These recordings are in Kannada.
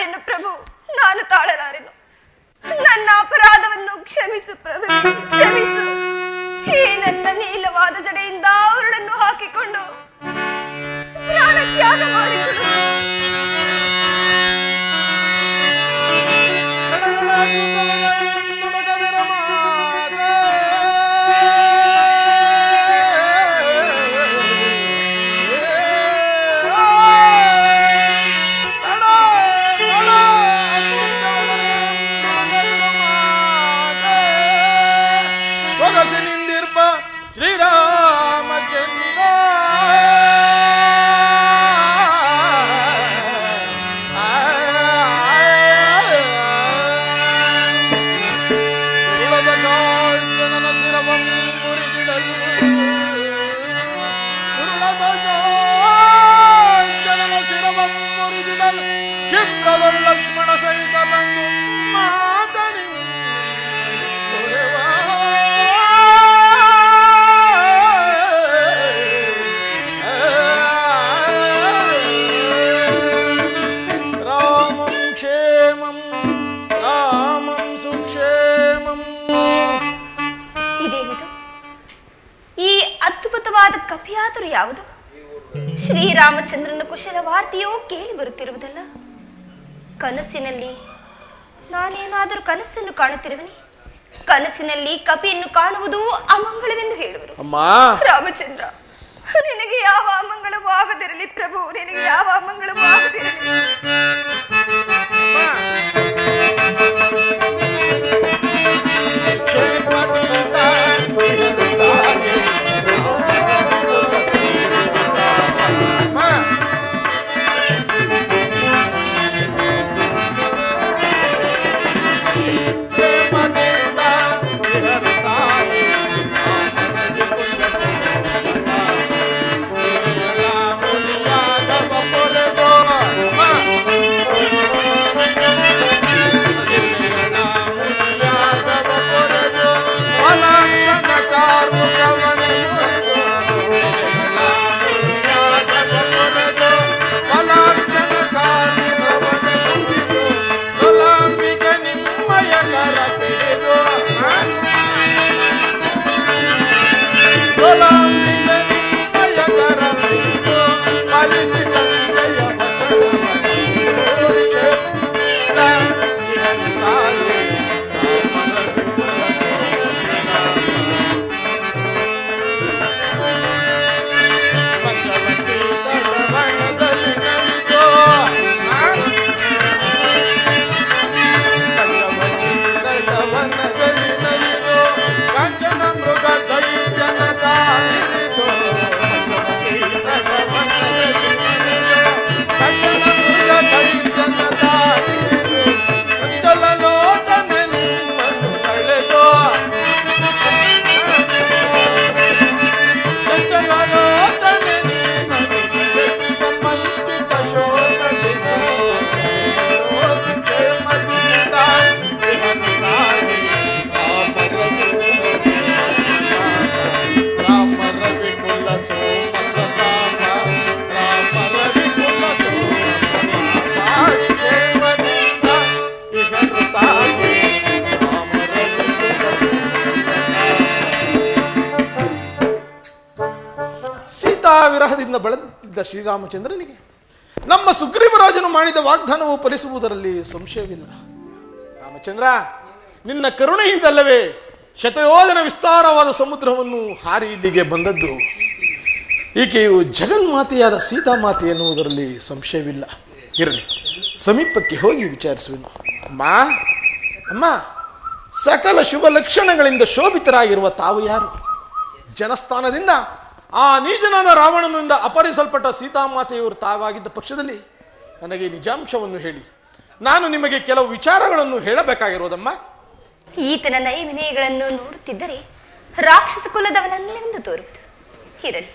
ತಾಳಲಾರೆನು ಪ್ರಭು, ನಾನು ತಾಳಲಾರೆನು. ನನ್ನ ಅಪರಾಧವನ್ನು ಕ್ಷಮಿಸು ಪ್ರಭು, ಕ್ಷಮಿಸು. ಈ ನನ್ನ ನೀಲವಾದ ಜಡೆಯಿಂದ ಅವರನ್ನು ಹಾಕಿಕೊಂಡು ಪ್ರಾಣ ತ್ಯಾಗ ಮಾಡಿಕೊಡು. ಶ್ರೀರಾಮಚಂದ್ರ ನನ್ನ ಶಿರವಂ ಮುರಿದಿಡಲು, ನನ್ನ ಶಿರವಂ ಮುರಿದಿಡಲು ಕ್ಷಿಪ್ರದ ಲಕ್ಷ್ಮಣ ಸಹಿತ ಬಂದು ಮಾತನಿ ಅದ್ಭುತವಾದ ಕಪಿಯಾದರೂ ಯಾವುದು? ಶ್ರೀರಾಮಚಂದ್ರನ ಕುಶಲ ವಾರ್ತೆಯೋ ಕೇಳಿ ಬರುತ್ತಿರುವುದಲ್ಲ. ಕನಸಿನಲ್ಲಿ ನಾನೇನಾದರೂ ಕನಸನ್ನು ಕಾಣುತ್ತಿರುವನಿ? ಕನಸಿನಲ್ಲಿ ಕಪಿಯನ್ನು ಕಾಣುವುದು ಅಮಂಗಳವೆಂದು ಹೇಳುವರು. ರಾಮಚಂದ್ರ, ನಿನಗೆ ಯಾವ ಅಮಂಗಳವೂ ಆಗದಿರಲಿ ಪ್ರಭು, ನಿನಗೆ ಯಾವ ಅಮಂಗಳವೂ ಆಗದಿರಲಿ. ವಿರಹದಿಂದ ಬಳಲುತ್ತಿದ್ದ ಶ್ರೀರಾಮಚಂದ್ರನಿಗೆ ನಮ್ಮ ಸುಗ್ರೀವರಾಜನು ಮಾಡಿದ ವಾಗ್ದಾನವು ಫಲಿಸುವುದರಲ್ಲಿ ಸಂಶಯವಿಲ್ಲ. ರಾಮಚಂದ್ರ, ನಿನ್ನ ಕರುಣೆಯಿಂದಲ್ಲವೇ ಶತಯೋಜನ ವಿಸ್ತಾರವಾದ ಸಮುದ್ರವನ್ನು ಹಾರಿ ಇಲ್ಲಿಗೆ ಬಂದದ್ದು. ಈಕೆಯು ಜಗನ್ಮಾತೆಯಾದ ಸೀತಾಮಾತೆ ಎನ್ನುವುದರಲ್ಲಿ ಸಂಶಯವಿಲ್ಲ. ಇರಲಿ, ಸಮೀಪಕ್ಕೆ ಹೋಗಿ ವಿಚಾರಿಸುವೆನು. ಅಮ್ಮ ಅಮ್ಮ, ಸಕಲ ಶುಭ ಲಕ್ಷಣಗಳಿಂದ ಶೋಭಿತರಾಗಿರುವ ತಾವು ಯಾರು? ಜನಸ್ಥಾನದಿಂದ ಆ ನೀಚನಾದ ರಾವಣನಿಂದ ಅಪಹರಿಸಲ್ಪಟ್ಟ ಸೀತಾಮಾತೆಯವರು ತಾವಾಗಿದ್ದ ಪಕ್ಷದಲ್ಲಿ ನನಗೆ ನಿಜಾಂಶವನ್ನು ಹೇಳಿ. ನಾನು ನಿಮಗೆ ಕೆಲವು ವಿಚಾರಗಳನ್ನು ಹೇಳಬೇಕಾಗಿರೋದಮ್ಮ. ಈತನ ನಯ ವಿನಯಗಳನ್ನು ನೋಡುತ್ತಿದ್ದರೆ ರಾಕ್ಷಸ ಕುಲದವನಲ್ಲೆಂದು ತೋರುವುದು. ಇರಲಿ,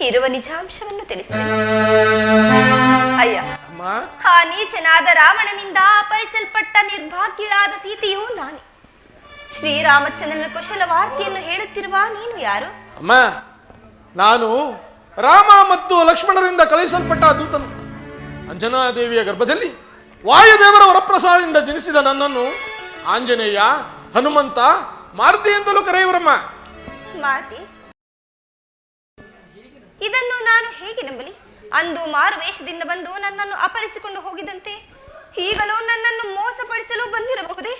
ಇರುವ ನಿಜಾಂಶವನ್ನು ತಿಳಿಸಿ. ಅಯ್ಯ, ಆ ನೀಚನಾದ ರಾವಣನಿಂದ ಅಪಹರಿಸಲ್ಪಟ್ಟ ನಿರ್ಭಾಗ್ಯಳಾದ ಸೀತೆಯು ನಾನೇ. ಶ್ರೀರಾಮಚಂದ್ರನ ಕುಶಲ ವಾರ್ತೆಯನ್ನು ಹೇಳುತ್ತಿರುವ ನೀನು ಯಾರು? ಅಮ್ಮ, ನಾನು ರಾಮ ಮತ್ತು ಲಕ್ಷ್ಮಣರಿಂದ ಕಳುಹಿಸಲ್ಪಟ್ಟ ದೂತನು. ಅಂಜನಾದೇವಿಯ ಗರ್ಭದಲ್ಲಿ ವಾಯುದೇವರ ವರಪ್ರಸಾದದಿಂದ ಜನಿಸಿದ ನನ್ನನ್ನು ಆಂಜನೇಯ, ಹನುಮಂತ, ಮಾರುತಿ ಎಂತಲೂ ಕರೆಯುವರಮ್ಮ. ಮಾರುತಿ, ಇದನ್ನು ನಾನು ಹೇಗೆ ನಂಬಲಿ? ಅಂದು ಮಾರುವೇಷದಿಂದ ಬಂದು ನನ್ನನ್ನು ಅಪಹರಿಸಿಕೊಂಡು ಹೋಗಿದಂತೆ ಈಗಲೂ ನನ್ನನ್ನು ಮೋಸಪಡಿಸಲು ಬಂದಿರಬಹುದೇ?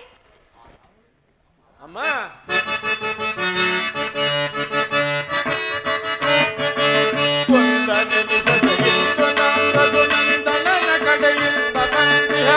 ಅಮ್ಮ, ಕಡೆಯಿಂದ ಬಂದಿಹ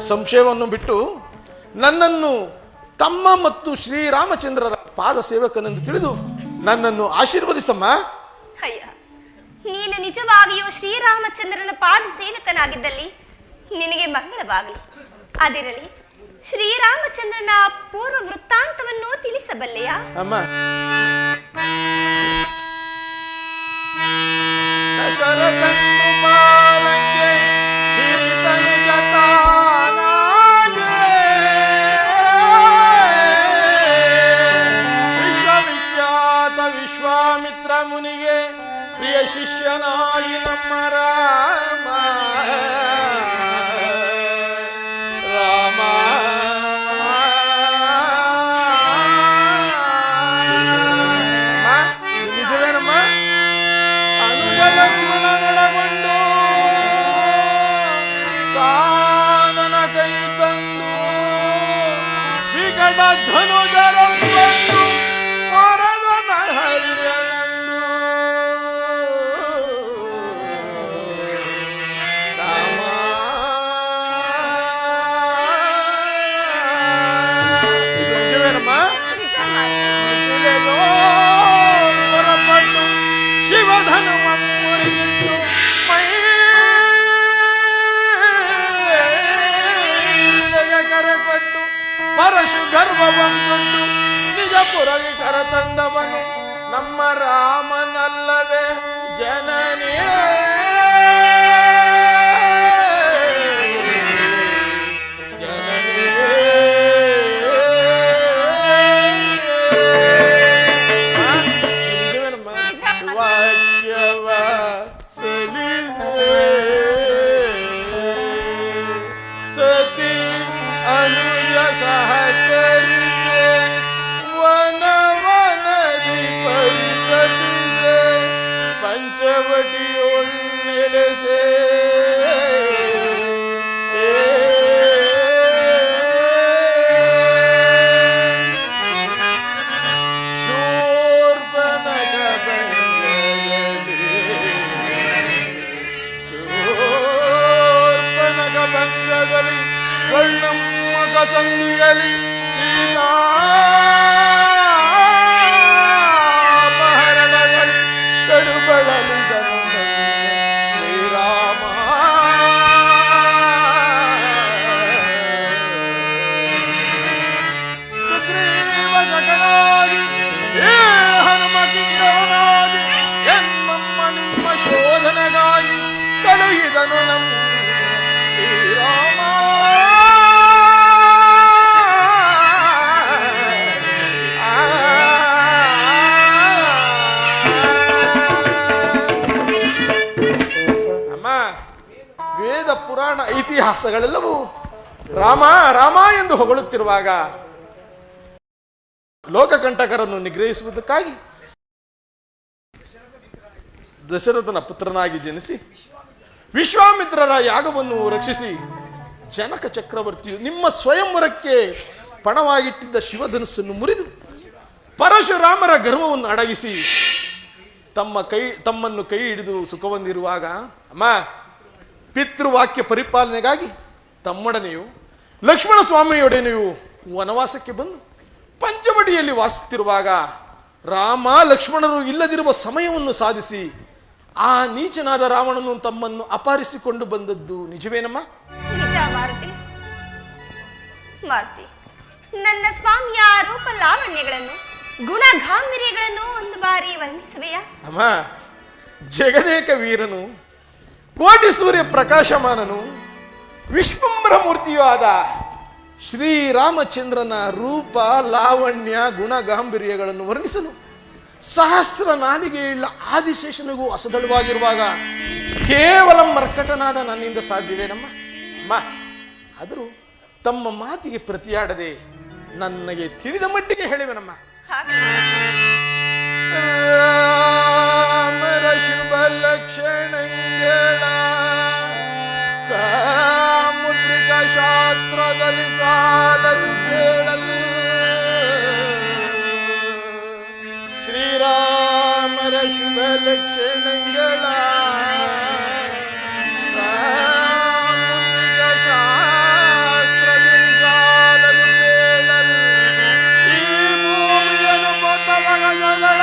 ಸಂಶಯವನ್ನು ಬಿಟ್ಟು ನನ್ನನ್ನು ತಮ್ಮ ಮತ್ತು ಶ್ರೀರಾಮಚಂದ್ರರ ಪಾದ ಸೇವಕನೆಂದು ತಿಳಿದು ನನ್ನನ್ನು ಆಶೀರ್ವದಿಸಮ್ಮ. ಅಯ್ಯ, ನೀನು ನಿಜವಾಗಿಯೂ ಶ್ರೀರಾಮಚಂದ್ರನ ಪಾದ ಸೇವಕನಾಗಿದ್ದಲ್ಲಿ ನಿನಗೆ ಮಂಗಳವಾಗಲಿ. ಅದಿರಲಿ, ಶ್ರೀರಾಮಚಂದ್ರನ ಪೂರ್ವ ವೃತ್ತಾಂತವನ್ನು ತಿಳಿಸಬಲ್ಲೆಯಾ? ಅಮ್ಮ, ದಶರಥನು ಪಾಲಂಗೆ ಹಿರಿತನು ಜತಾನಾಗೆ ವಿಶ್ವವಿಖ್ಯಾತ ವಿಶ್ವಾಮಿತ್ರ ಮುನಿಗೆ ಪ್ರಿಯ ಶಿಷ್ಯನಾಗಿ ನಮ್ಮ ರಾಮ ರಾಮ ನಿಜವೇನಮ್ಮ? ಅನುಜ ಲಕ್ಷ್ಮಣನೊಳಗೊಂಡು ಕಾನನ ಕೈ ತಂದು ವಿಕಟ ಧನುಜರಂದು ಮರದನ ಹರಿಯನಂದು ರಾಮ ನಿಜವೇನಮ್ಮ? ತಿಳಿದೋ ಹೊರಪಟ್ಟು ಶಿವಧನುವ ಮುರಿದಿಟ್ಟು ಮೈಗೆ ಕರೆಪಟ್ಟು ಪರಶು ಗರ್ವವಂತುಂಡು ನಿಜ ಪುರವಿ ಕರ ತಂದವನು ನಮ್ಮ ರಾಮನಲ್ಲವೇ ಜನನೇ ವಾಕ್ಯವ ಸಲಿಸೆ ಸತಿ ಅನುಯ ಸಹಚರಿಸೆ ವನವನದಿ ಪರಿತಪಿಸೆ ಪಂಚವಟಿಯೊಳ್ ನೆಲೆಸೆ ಸಂಧಿಯಲಿ ಶ್ರೀ ಸೀತಾಪಹರಣದಲ್ಲಿ ಕಡುಬಳಲಿದನು ಶ್ರೀರಾಮ. ಸುಗ್ರೀವ ಶಕನಾಗಿ ಹೇ ಹನುಮ ಕಿಂಕರನಾಗಿ ಎನ್ನಮ್ಮ ನಿಮ್ಮ ಶೋಧನೆಗಾಗಿ ಕಳುಹಿದನು ನಮ್ಮ ಶ್ರೀರಾಮ. ಅಮ್ಮ, ವೇದ ಪುರಾಣ ಇತಿಹಾಸಗಳೆಲ್ಲವೂ ರಾಮ ರಾಮ ಎಂದು ಹೊಗಳುತ್ತಿರುವಾಗ ಲೋಕಕಂಟಕರನ್ನು ನಿಗ್ರಹಿಸುವುದಕ್ಕಾಗಿ ದಶರಥನ ಪುತ್ರನಾಗಿ ಜನಿಸಿ ವಿಶ್ವಾಮಿತ್ರರ ಯಾಗವನ್ನು ರಕ್ಷಿಸಿ ಜನಕ ಚಕ್ರವರ್ತಿಯು ನಿಮ್ಮ ಸ್ವಯಂವರಕ್ಕೆ ಪಣವಾಗಿಟ್ಟಿದ್ದ ಶಿವಧನುಸ್ಸನ್ನು ಮುರಿದು ಪರಶುರಾಮರ ಗರ್ವವನ್ನು ಅಡಗಿಸಿ ತಮ್ಮನ್ನು ಕೈ ಹಿಡಿದು ಸುಖವೊಂದಿರುವಾಗ ಅಮ್ಮ, ಪಿತೃವಾಕ್ಯ ಪರಿಪಾಲನೆಗಾಗಿ ತಮ್ಮೊಡನೆಯು ಲಕ್ಷ್ಮಣ ಸ್ವಾಮಿಯೊಡನೆಯು ವನವಾಸಕ್ಕೆ ಬಂದು ಪಂಚವಟಿಯಲ್ಲಿ ವಾಸಿಸುತ್ತಿರುವಾಗ ರಾಮ ಲಕ್ಷ್ಮಣರು ಇಲ್ಲದಿರುವ ಸಮಯವನ್ನು ಸಾಧಿಸಿ ಆ ನೀಚನಾದ ರಾವಣನು ತಮ್ಮನ್ನು ಅಪಹರಿಸಿಕೊಂಡು ಬಂದದ್ದು ನಿಜವೇನಮ್ಮ? ನಿಜ ಮಾರುತಿ. ಮಾರುತಿ, ನನ್ನ ಸ್ವಾಮಿಯ ರೂಪ ಲಾವಣ್ಯಗಳನ್ನು ಗುಣ ಗಾಂಭೀರ್ಯಗಳನ್ನು ಒಂದು ಬಾರಿ ವರ್ಣಿಸುವೆಯಾ? ಅಮ್ಮ, ಜಗದೇಕ ವೀರನು, ಕೋಟಿ ಸೂರ್ಯ ಪ್ರಕಾಶಮಾನನು, ವಿಶ್ವಂಬರ ಮೂರ್ತಿಯೂ ಆದ ಶ್ರೀರಾಮಚಂದ್ರನ ರೂಪ ಲಾವಣ್ಯ ಗುಣ ಗಾಂಭೀರ್ಯಗಳನ್ನು ವರ್ಣಿಸಲು ಸಹಸ್ರ ನಾಲಿಗೆಯುಳ್ಳ ಆದಿಶೇಷನಿಗೂ ಅಸದಳವಾಗಿರುವಾಗ ಕೇವಲ ಮರ್ಕಟನಾದ ನನ್ನಿಂದ ಸಾಧ್ಯವೇನಮ್ಮ? ಅಮ್ಮ, ಆದರೂ ತಮ್ಮ ಮಾತಿಗೆ ಪ್ರತಿಯಾಡದೆ ನನಗೆ ತಿಳಿದ ಮಟ್ಟಿಗೆ ಹೇಳಿವೆನಮ್ಮ. ರಾಮರ ಶುಭ ಲಕ್ಷಣಗಳ ಸಾಮುದ್ರಿಕ ಶಾಸ್ತ್ರದಲ್ಲಿ ಸಾಲದು ಕೇಳಲು ಶ್ರೀರಾಮರ ಶುಭ ಲಕ್ಷಣಗಳ ಸಾಮುದ್ರಿಕ ಶಾಸ್ತ್ರದಲ್ಲಿ ಸಾಲದು ಕೇಳಲು ಈ ಭೂಮಿಯನ್ನು ಮೊತ್ತವಗಳ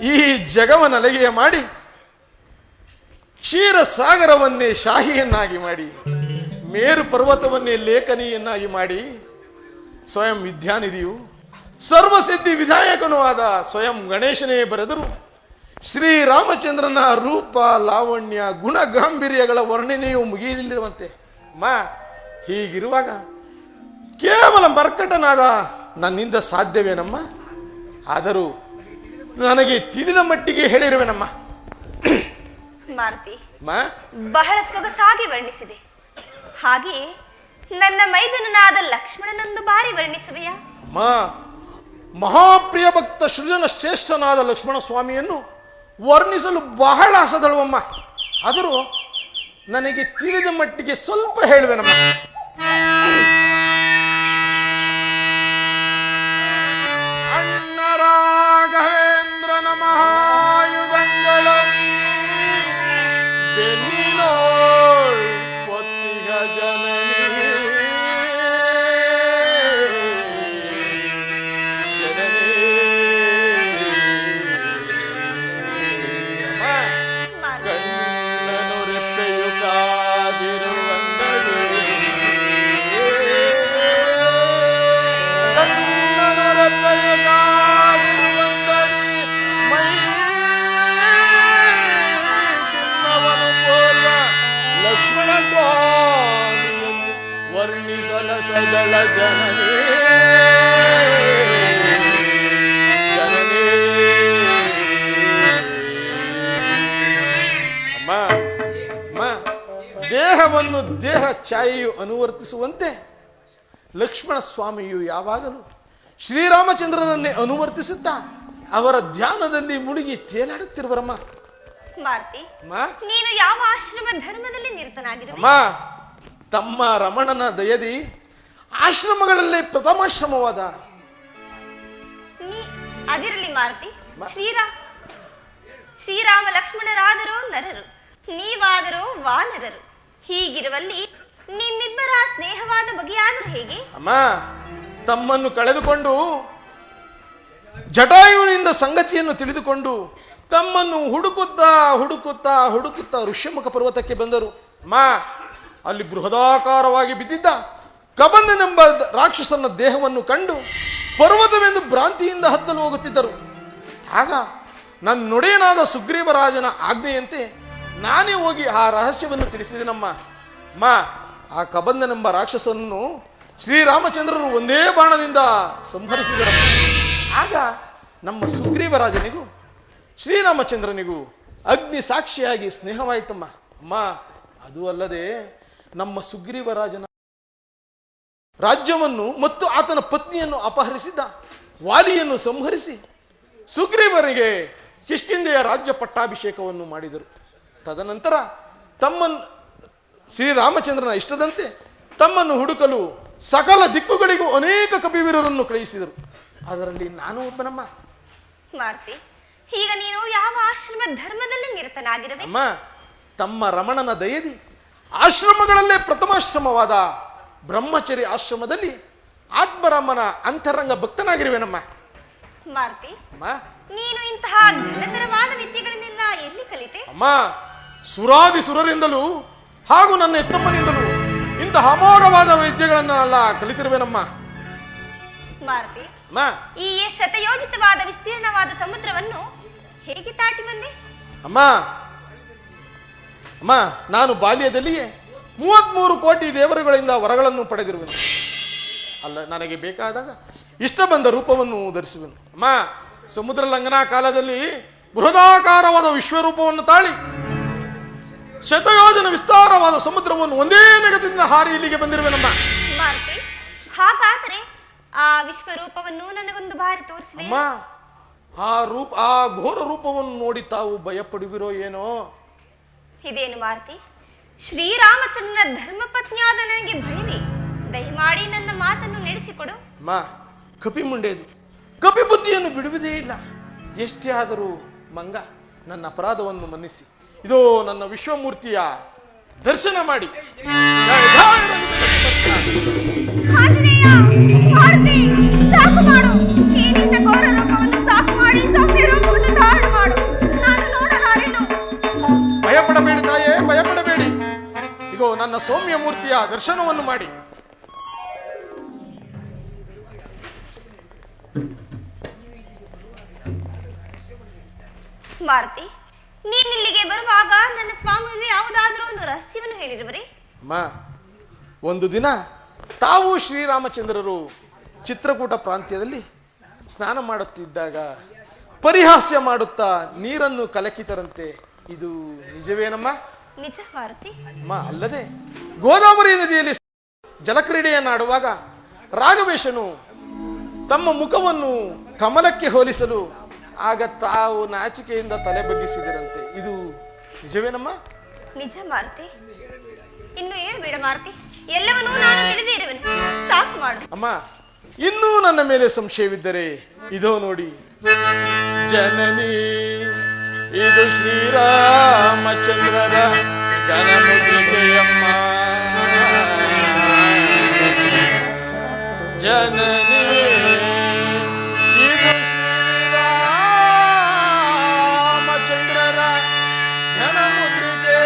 ಈ ಜಗವನಲಗೆಯ ಮಾಡಿ ಕ್ಷೀರ ಸಾಗರವನ್ನೇ ಶಾಹಿಯನ್ನಾಗಿ ಮಾಡಿ ಮೇರು ಪರ್ವತವನ್ನೇ ಲೇಖನಿಯನ್ನಾಗಿ ಮಾಡಿ ಸ್ವಯಂ ವಿದ್ಯಾನಿಧಿಯು ಸರ್ವಸಿದ್ಧಿ ವಿಧಾಯಕನೂ ಆದ ಸ್ವಯಂ ಗಣೇಶನೇ ಬರೆದರು ಶ್ರೀರಾಮಚಂದ್ರನ ರೂಪ ಲಾವಣ್ಯ ಗುಣ ಗಾಂಭೀರ್ಯಗಳ ವರ್ಣನೆಯು ಮುಗಿಯಲಿರುವಂತೆ ಮಾ ಹೀಗಿರುವಾಗ ಕೇವಲ ಮರ್ಕಟನಾದ ನನ್ನಿಂದ ಸಾಧ್ಯವೇನಮ್ಮ? ಆದರೂ ನನಗೆ ತಿಳಿದ ಮಟ್ಟಿಗೆ ಹೇಳಿರುವೆನಮ್ಮ. ಮಾರುತಿ ಮಾ ಬಹಳ ಸೊಗಸಾಗಿ ವರ್ಣಿಸಿದೆ. ಹಾಗೆಯೇ ನನ್ನ ಮೈದುನನಾದ ಲಕ್ಷ್ಮಣನೊಂದು ಬಾರಿ ವರ್ಣಿಸುವೆಯಾ? ಮಾ ಮಹಾಪ್ರಿಯ ಭಕ್ತ ಸೃಜನ ಶ್ರೇಷ್ಠನಾದ ಲಕ್ಷ್ಮಣ ಸ್ವಾಮಿಯನ್ನು ವರ್ಣಿಸಲು ಬಹಳ ಆಸದಳುವಮ್ಮ. ಆದರೂ ನನಗೆ ತಿಳಿದ ಮಟ್ಟಿಗೆ ಸ್ವಲ್ಪ ಹೇಳುವೆನಮ್ಮ. ಅಣ್ಣ ರಾಘವೇಂದ್ರನ ಮಹಾಯುಧಂಗಳಂ ಬೆನ್ನಿನೋಳ್ ಪೊತ್ತಿಗ ಜನನಿ ವರ್ಣಿಸಲ ಸದಳ ಜನನೇ ಜನನೇ. ಅಮ್ಮ ದೇಹವನ್ನು ದೇಹ ಛಾಯೆಯು ಅನುವರ್ತಿಸುವಂತೆ ಲಕ್ಷ್ಮಣ ಸ್ವಾಮಿಯು ಯಾವಾಗಲೂ ಶ್ರೀರಾಮಚಂದ್ರನನ್ನೇ ಅನುವರ್ತಿಸುತ್ತಾ ಅವರ ಧ್ಯಾನದಲ್ಲಿ ಮುಳುಗಿ ತೇಲಾಡುತ್ತಿರುವರಮ್ಮ. ಮಾರುತಿ ನೀನು ಯಾವ ಆಶ್ರಮ ಧರ್ಮದಲ್ಲಿ ನಿರತನಾಗಿರುವ? ಅಮ್ಮ ತಮ್ಮ ರಮಣನ ದಯದಿ ಆಶ್ರಮಗಳಲ್ಲೇ ಪ್ರಥಮಾಶ್ರಮವಾದ ಅದಿರಲಿ ಮಾರುತಿ. ಶ್ರೀರಾಮ ಲಕ್ಷ್ಮಣರಾದರೂ ನರರು, ನೀವಾದರೂ ವಾನರರು. ಹೀಗಿರುವಲ್ಲಿ ನಿಮ್ಮಿಬ್ಬರ ಸ್ನೇಹವಾದ ಬಗೆಯಾದರೂ ಹೇಗೆ? ಅಮ್ಮ ತಮ್ಮನ್ನು ಕಳೆದುಕೊಂಡು ಜಟಾಯುವಿನಿಂದ ಸಂಗತಿಯನ್ನು ತಿಳಿದುಕೊಂಡು ತಮ್ಮನ್ನು ಹುಡುಕುತ್ತಾ ಹುಡುಕುತ್ತಾ ಹುಡುಕುತ್ತಾ ಋಷ್ಯಮುಖ ಪರ್ವತಕ್ಕೆ ಬಂದರು. ಮಾ ಅಲ್ಲಿ ಬೃಹದಾಕಾರವಾಗಿ ಬಿದ್ದಿದ್ದ ಕಬಂದನೆಂಬ ರಾಕ್ಷಸನ ದೇಹವನ್ನು ಕಂಡು ಪರ್ವತವೆಂದು ಭ್ರಾಂತಿಯಿಂದ ಹತ್ತಲು ಹೋಗುತ್ತಿದ್ದರು. ಆಗ ನನ್ನ ನೊಡೆಯನಾದ ಸುಗ್ರೀವರಾಜನ ಆಜ್ಞೆಯಂತೆ ನಾನೇ ಹೋಗಿ ಆ ರಹಸ್ಯವನ್ನು ತಿಳಿಸಿದೆನಮ್ಮ. ಮಾ ಆ ಕಬಂದನೆಂಬ ರಾಕ್ಷಸನನ್ನು ಶ್ರೀರಾಮಚಂದ್ರರು ಒಂದೇ ಬಾಣದಿಂದ ಸಂಹರಿಸಿದರು. ಆಗ ನಮ್ಮ ಸುಗ್ರೀವರಾಜನಿಗೂ ಶ್ರೀರಾಮಚಂದ್ರನಿಗೂ ಅಗ್ನಿ ಸಾಕ್ಷಿಯಾಗಿ ಸ್ನೇಹವಾಯಿತಮ್ಮ. ಅಮ್ಮ ಅದು ಅಲ್ಲದೆ ನಮ್ಮ ಸುಗ್ರೀವರಾಜನ ರಾಜ್ಯವನ್ನು ಮತ್ತು ಆತನ ಪತ್ನಿಯನ್ನು ಅಪಹರಿಸಿದ್ದ ವಾಲಿಯನ್ನು ಸಂಹರಿಸಿ ಸುಗ್ರೀವರಿಗೆ ಕಿಷ್ಕಿಂಧೆಯ ರಾಜ್ಯ ಪಟ್ಟಾಭಿಷೇಕವನ್ನು ಮಾಡಿದರು. ತದನಂತರ ಶ್ರೀರಾಮಚಂದ್ರನ ಇಷ್ಟದಂತೆ ತಮ್ಮನ್ನು ಹುಡುಕಲು ಸಕಲ ದಿಕ್ಕುಗಳಿಗೂ ಅನೇಕ ಕಪಿವೀರರನ್ನು ಕಳುಹಿಸಿದರು. ಅದರಲ್ಲಿ ನಾನು ಒಬ್ಬನಮ್ಮ. ಮಾರುತಿ ಈಗ ನೀನು ಯಾವ ಆಶ್ರಮ ಧರ್ಮದಲ್ಲಿ ನಿರತನಾಗಿರಬೇಕು? ಅಮ್ಮ ತಮ್ಮ ರಮಣನ ದಯದಿ ಆಶ್ರಮಗಳಲ್ಲೇ ಪ್ರಥಮಾಶ್ರಮವಾದ ಬ್ರಹ್ಮಚರ್ಯ ಆಶ್ರಮದಲ್ಲಿ ಆತ್ಮರಾಮನ ಅಂತರಂಗ ಭಕ್ತನಾಗಿರುವೆನಮ್ಮ. ಮಾರುತಿ ನೀನು ಇಂತಹ ಘನಕರವಾದ ವಿದ್ಯೆಗಳನ್ನೆಲ್ಲ ಎಲ್ಲಿ ಕಲಿತೆ? ಅಮ್ಮ ಸುರಾದಿ ಸುರರಿಂದಲೂ ಹಾಗೂ ನನ್ನ ಎತ್ತಮ್ಮನಿಂದಲೂ ಇಂತಹ ಅಮೋಘವಾದ ವಿದ್ಯೆಗಳನ್ನೆಲ್ಲ ಕಲಿತಿರುವೆನಮ್ಮ. ಮಾರುತಿ ಈ ಶತಯೋಜಿತವಾದ ವಿಸ್ತೀರ್ಣವಾದ ಸಮುದ್ರವನ್ನು ಹೇಗೆ ದಾಟಿ ಬಂದೆ? ಅಮ್ಮ ನಾನು ಬಾಲ್ಯದಲ್ಲಿಯೇ 33 ಕೋಟಿ ದೇವರುಗಳಿಂದ ವರಗಳನ್ನು ಪಡೆದಿರುವೆನು. ಅಲ್ಲ ನನಗೆ ಬೇಕಾದಾಗ ಇಷ್ಟ ಬಂದ ರೂಪವನ್ನು ಧರಿಸುವೆನು. ಅಮ್ಮ ಸಮುದ್ರ ಲಂಘನಾ ಕಾಲದಲ್ಲಿ ಬೃಹದಾಕಾರವಾದ ವಿಶ್ವರೂಪವನ್ನು ತಾಳಿ ಶತಯೋಜನ ವಿಸ್ತಾರವಾದ ಸಮುದ್ರವನ್ನು ಒಂದೇ ನೆಗದಿಂದ ಹಾರಿ ಇಲ್ಲಿಗೆ ಬಂದಿರುವೆನಮ್ಮ. ಮಾರುತಿ ಹಾಗಾದರೆ ಆ ವಿಶ್ವರೂಪವನ್ನು ನನಗೊಂದು ಬಾರಿ ತೋರಿಸುವೆ? ಅಮ್ಮ ಆ ಘೋರ ರೂಪವನ್ನು ನೋಡಿ ತಾವು ಭಯಪಡುವಿರೋ ಏನೋ? ಇದೇನು ಮಾರುತಿ, ಶ್ರೀರಾಮಚಂದ್ರನ ಧರ್ಮಪತ್ನಿಯಾದ ನನಗೆ ಭಯವೇ? ದಯಮಾಡಿ ನನ್ನ ಮಾತನ್ನು ನಡೆಸಿಕೊಡು. ಅಮ್ಮ ಕಪಿ ಮುಂಡೇದು ಕಪಿ ಬುದ್ಧಿಯನ್ನು ಬಿಡುವುದೇ ಇಲ್ಲ. ಎಷ್ಟೇ ಆದರೂ ಮಂಗ ನನ್ನ ಅಪರಾಧವನ್ನು ಮನ್ನಿಸಿ ಇದೋ ನನ್ನ ವಿಶ್ವಮೂರ್ತಿಯ ದರ್ಶನ ಮಾಡಿ ಸಾಕು ಮಾಡು. ಈ ನಿನ್ನ ಘೋರ ರೂಪವನ್ನು ಸಾಕು ಮಾಡಿ ಸೌಮ್ಯ ರೂಪವನ್ನು ಧಾರಣ ಮಾಡು. ಸೌಮ್ಯ ಮೂರ್ತಿಯ ದರ್ಶನವನ್ನು ಮಾಡಿ. ಮಾರುತಿ, ನೀನಿಲ್ಲಿಗೆ ಬರುವಾಗ ನನ್ನ ಸ್ವಾಮಿಗೆ ಯಾವುದಾದ್ರೂ ಒಂದು ರಹಸ್ಯವನ್ನು ಹೇಳಿರುವರೇ? ಅಮ್ಮ, ಒಂದು ದಿನ ತಾವು ಶ್ರೀರಾಮಚಂದ್ರರು ಚಿತ್ರಕೂಟ ಪ್ರಾಂತ್ಯದಲ್ಲಿ ಸ್ನಾನ ಮಾಡುತ್ತಿದ್ದಾಗ ಪರಿಹಾಸ್ಯ ಮಾಡುತ್ತಾ ನೀರನ್ನು ಕಲಕಿತರಂತೆ. ಇದು ನಿಜವೇನಮ್ಮ? ನಿಜ ಮಾರುತಿ. ಅಮ್ಮ, ಅಲ್ಲದೆ ಗೋದಾವರಿ ನದಿಯಲ್ಲಿ ಜಲಕ್ರೀಡೆಯನ್ನಾಡುವಾಗ ರಾಘವೇಶನು ತಮ್ಮ ಮುಖವನ್ನು ಕಮಲಕ್ಕೆ ಹೋಲಿಸಲು ಆಗ ತಾವು ನಾಚಿಕೆಯಿಂದ ತಲೆ ಬಗ್ಗಿಸಿದರಂತೆ. ಇದು ನಿಜವೇನಮ್ಮ? ನಿಜ ಮಾರುತಿ. ಇನ್ನು ಹೇಳ್ಬೇಡ ಮಾರುತಿ, ಎಲ್ಲವನ್ನೂ ನಾನು ತಿಳಿದೇ ಇರುವೆನು. ಸಾಕು ಮಾಡು. ಅಮ್ಮ, ಇನ್ನೂ ನನ್ನ ಮೇಲೆ ಸಂಶಯವಿದ್ದರೆ ಇದೋ ನೋಡಿ. ಜನನಿ ಇದು ಶ್ರೀರಾಮಚಂದ್ರರ ಗಣಮುದ್ರಿಕೆಯಮ್ಮ. ಜನನಿ ಇದು ಶ್ರೀರಾಮಚಂದ್ರರ ಘನಮುದ್ರಿಕೆ.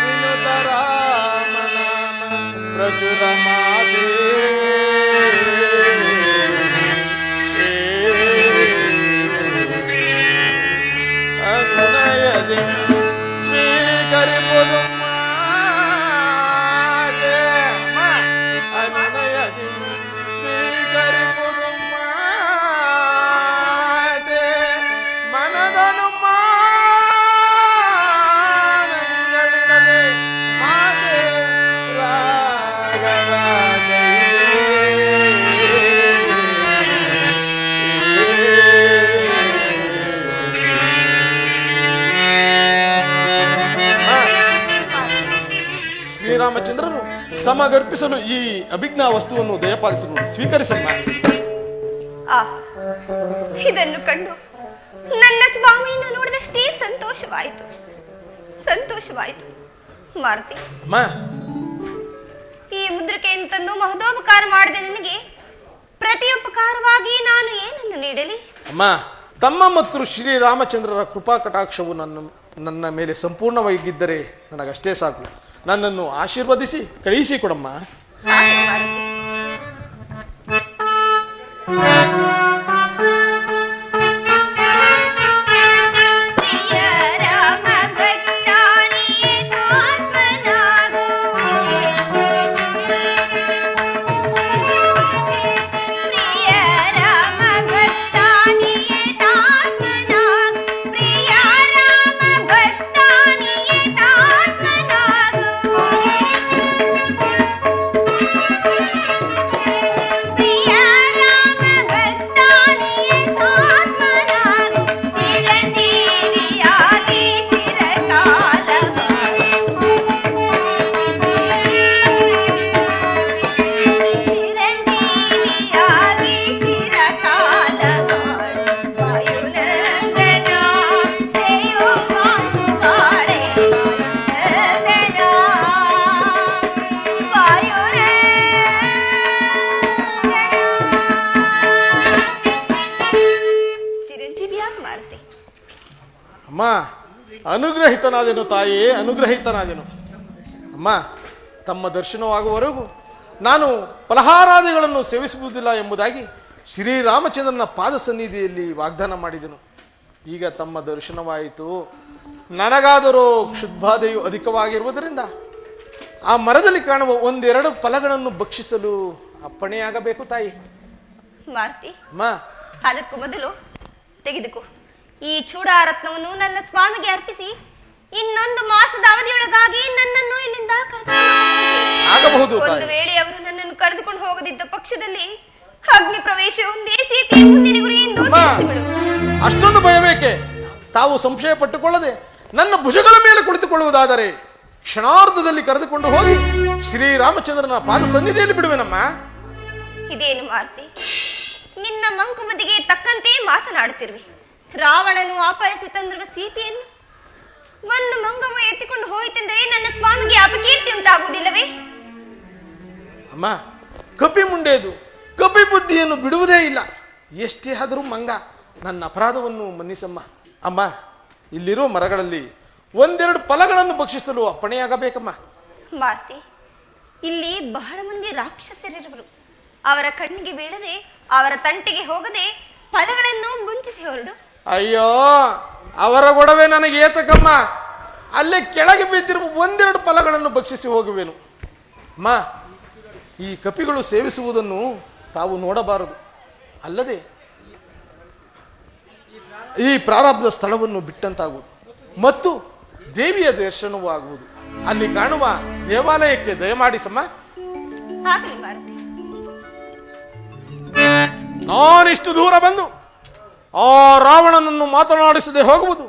ವಿನುತ ರಾಮನಾಮ ಪ್ರಚುರ ಮಾತೆ. ಅನುನಯದಿ ಸ್ವೀಕರಿಪುದು ಮಾತೆ. ಅನುನಯದಿ ಸ್ವೀಕರಿಪುದು ಮಾತೆ. ಮನದನು ಮಾನಂಗಳಿಡದೆ ಮಾತೆ ಶ್ರೀರಾಮಚಂದ್ರರು ತಮಗರ್ಪಿಸಲು ಈ ಅಭಿಜ್ಞಾ ವಸ್ತುವನ್ನು ದಯಪಾಲಿಸಲು ಸ್ವೀಕರಿಸಲ್ಲ. ಇದನ್ನು ಕಂಡು ನನ್ನ ಸ್ವಾಮಿಯನ್ನು ನೋಡಿದಷ್ಟೇ ಸಂತೋಷವಾಯಿತು. ಮಾರುತಿ, ಅಮ್ಮ, ಈ ಮುದ್ರಿಕೆಯನ್ನು ತಂದು ಮಹದೋಪಕಾರ ಮಾಡಿದ ನನಗೆ ಪ್ರತಿಯುಪಕಾರವಾಗಿ ನಾನು ಏನನ್ನು ನೀಡಲಿ? ಅಮ್ಮ, ತಮ್ಮ ಮತ್ತು ಶ್ರೀರಾಮಚಂದ್ರರ ಕೃಪಾ ಕಟಾಕ್ಷವು ನನ್ನ ಮೇಲೆ ಸಂಪೂರ್ಣವಾಗಿದ್ದರೆ ನನಗಷ್ಟೇ ಸಾಕು. ನನ್ನನ್ನು ಆಶೀರ್ವದಿಸಿ ಕಳುಹಿಸಿಕೊಡಮ್ಮ. ಹಾಗೆ ಮಾರುತಿ. ಅಮ್ಮ, ಅನುಗ್ರಹಿತನಾದೆನು ತಾಯೇ, ಅನುಗ್ರಹಿತನಾದೆನು. ಅಮ್ಮ, ತಮ್ಮ ದರ್ಶನವಾಗುವವರೆಗೂ ನಾನು ಫಲಹಾರಾದಿಗಳನ್ನು ಸೇವಿಸುವುದಿಲ್ಲ ಎಂಬುದಾಗಿ ಶ್ರೀರಾಮಚಂದ್ರನ ಪಾದ ಸನ್ನಿಧಿಯಲ್ಲಿ ವಾಗ್ದಾನ ಮಾಡಿದೆನು. ಈಗ ತಮ್ಮ ದರ್ಶನವಾಯಿತು. ನನಗಾದರೂ ಕ್ಷುದ್ಬಾಧೆಯು ಅಧಿಕವಾಗಿರುವುದರಿಂದ ಆ ಮರದಲ್ಲಿ ಕಾಣುವ ಒಂದೆರಡು ಫಲಗಳನ್ನು ಭಕ್ಷಿಸಲು ಅಪ್ಪಣೆಯಾಗಬೇಕು ತಾಯಿ. ಮಾರುತಿ, ಅಮ್ಮ, ಅದಕ್ಕೂ ಮೊದಲು ತೆಗೆದುಕೋ ಈ ಚೂಡಾರತ್ನವನ್ನು ನನ್ನ ಸ್ವಾಮಿಗೆ ಅರ್ಪಿಸಿ ಇನ್ನೊಂದು ಮಾಸದ ಅವಧಿಯೊಳಗಾಗಿ ನನ್ನನ್ನು ಇಲ್ಲಿಂದ ಆಗಬಹುದು. ಒಂದು ವೇಳೆ ಅವರು ನನ್ನನ್ನು ಕರೆದುಕೊಂಡು ಹೋಗದಿದ್ದ ಪಕ್ಷದಲ್ಲಿ ಅಗ್ನಿ ಪ್ರವೇಶ ಒಂದೇ ಸೀತೆಯ ಮುಂದಿನ ಗುರಿ ಎಂದು ತಿಳಿಸಿಬಿಡು. ಅಷ್ಟೊಂದು ಭಯಬೇಕೆ? ತಾವು ಸಂಶಯ ಪಟ್ಟುಕೊಳ್ಳದೆ ನನ್ನ ಭುಜಗಳ ಮೇಲೆ ಕುಳಿತುಕೊಳ್ಳುವುದಾದರೆ ಕ್ಷಣಾರ್ಧದಲ್ಲಿ ಕರೆದುಕೊಂಡು ಹೋಗಿ ಶ್ರೀರಾಮಚಂದ್ರನ ಪಾದ ಸನ್ನಿಧಿಯಲ್ಲಿ ಬಿಡುವೆನಮ್ಮ. ಇದೇನು ಮಾರುತಿ, ನಿನ್ನ ಮಂಕುಮತಿಗೆ ತಕ್ಕಂತೆ ಮಾತನಾಡುತ್ತಿರುವೆ. ರಾವಣನು ಅಪಹರಿಸಿ ತಂದಿರುವ ಸೀತೆಯನ್ನು ಒಂದು ಮಂಗವು ಎತ್ತಿಕೊಂಡು ಹೋಯಿತೆಂದರೆ ನನ್ನ ಸ್ವಾಮಿಗೆ ಅಪಕೀರ್ತಿ ಉಂಟಾಗುವುದಿಲ್ಲವೇ? ಅಮ್ಮ, ಕಪಿ ಮುಂಡೆದು ಕಪಿ ಬುದ್ಧಿಯನ್ನು ಬಿಡುವುದೇ ಇಲ್ಲ. ಎಷ್ಟೇ ಆದರೂ ಮಂಗ. ನನ್ನ ಅಪರಾಧವನ್ನು ಮನ್ನಿಸಮ್ಮ. ಅಮ್ಮ, ಇಲ್ಲಿರೋ ಮರಗಳಲ್ಲಿ ಒಂದೆರಡು ಫಲಗಳನ್ನು ಭಕ್ಷಿಸಲು ಅಪ್ಪಣೆಯಾಗಬೇಕಮ್ಮ. ಮಾರುತಿ, ಇಲ್ಲಿ ಬಹಳ ಮಂದಿ ರಾಕ್ಷಸರಿರುವರು. ಅವರ ಕಣ್ಣಿಗೆ ಬೀಳದೆ, ಅವರ ತಂಟೆಗೆ ಹೋಗದೆ ಫಲಗಳನ್ನು ಮುಂಚಿಸಿ ಹೊರಡು. ಅಯ್ಯೋ, ಅವರ ಗೊಡವೆ ನನಗೆ ಏತಕಮ್ಮ. ಅಲ್ಲೇ ಕೆಳಗೆ ಬಿದ್ದಿರುವ ಒಂದೆರಡು ಫಲಗಳನ್ನು ಭಕ್ಷಿಸಿ ಹೋಗುವೆನು. ಅಮ್ಮ, ಈ ಕಪಿಗಳು ಸೇವಿಸುವುದನ್ನು ತಾವು ನೋಡಬಾರದು. ಅಲ್ಲದೆ ಈ ಪ್ರಾರಬ್ಧ ಸ್ಥಳವನ್ನು ಬಿಟ್ಟಂತಾಗುವುದು ಮತ್ತು ದೇವಿಯ ದರ್ಶನವೂ ಆಗುವುದು. ಅಲ್ಲಿ ಕಾಣುವ ದೇವಾಲಯಕ್ಕೆ ದಯಮಾಡಿಸಮ್ಮ. ಆಗಲಿ ಮಾರುತಿ. ನಾನಿಷ್ಟು ದೂರ ಬಂದು ಆ ರಾವಣನನ್ನು ಮಾತನಾಡಿಸದೆ ಹೋಗುವುದು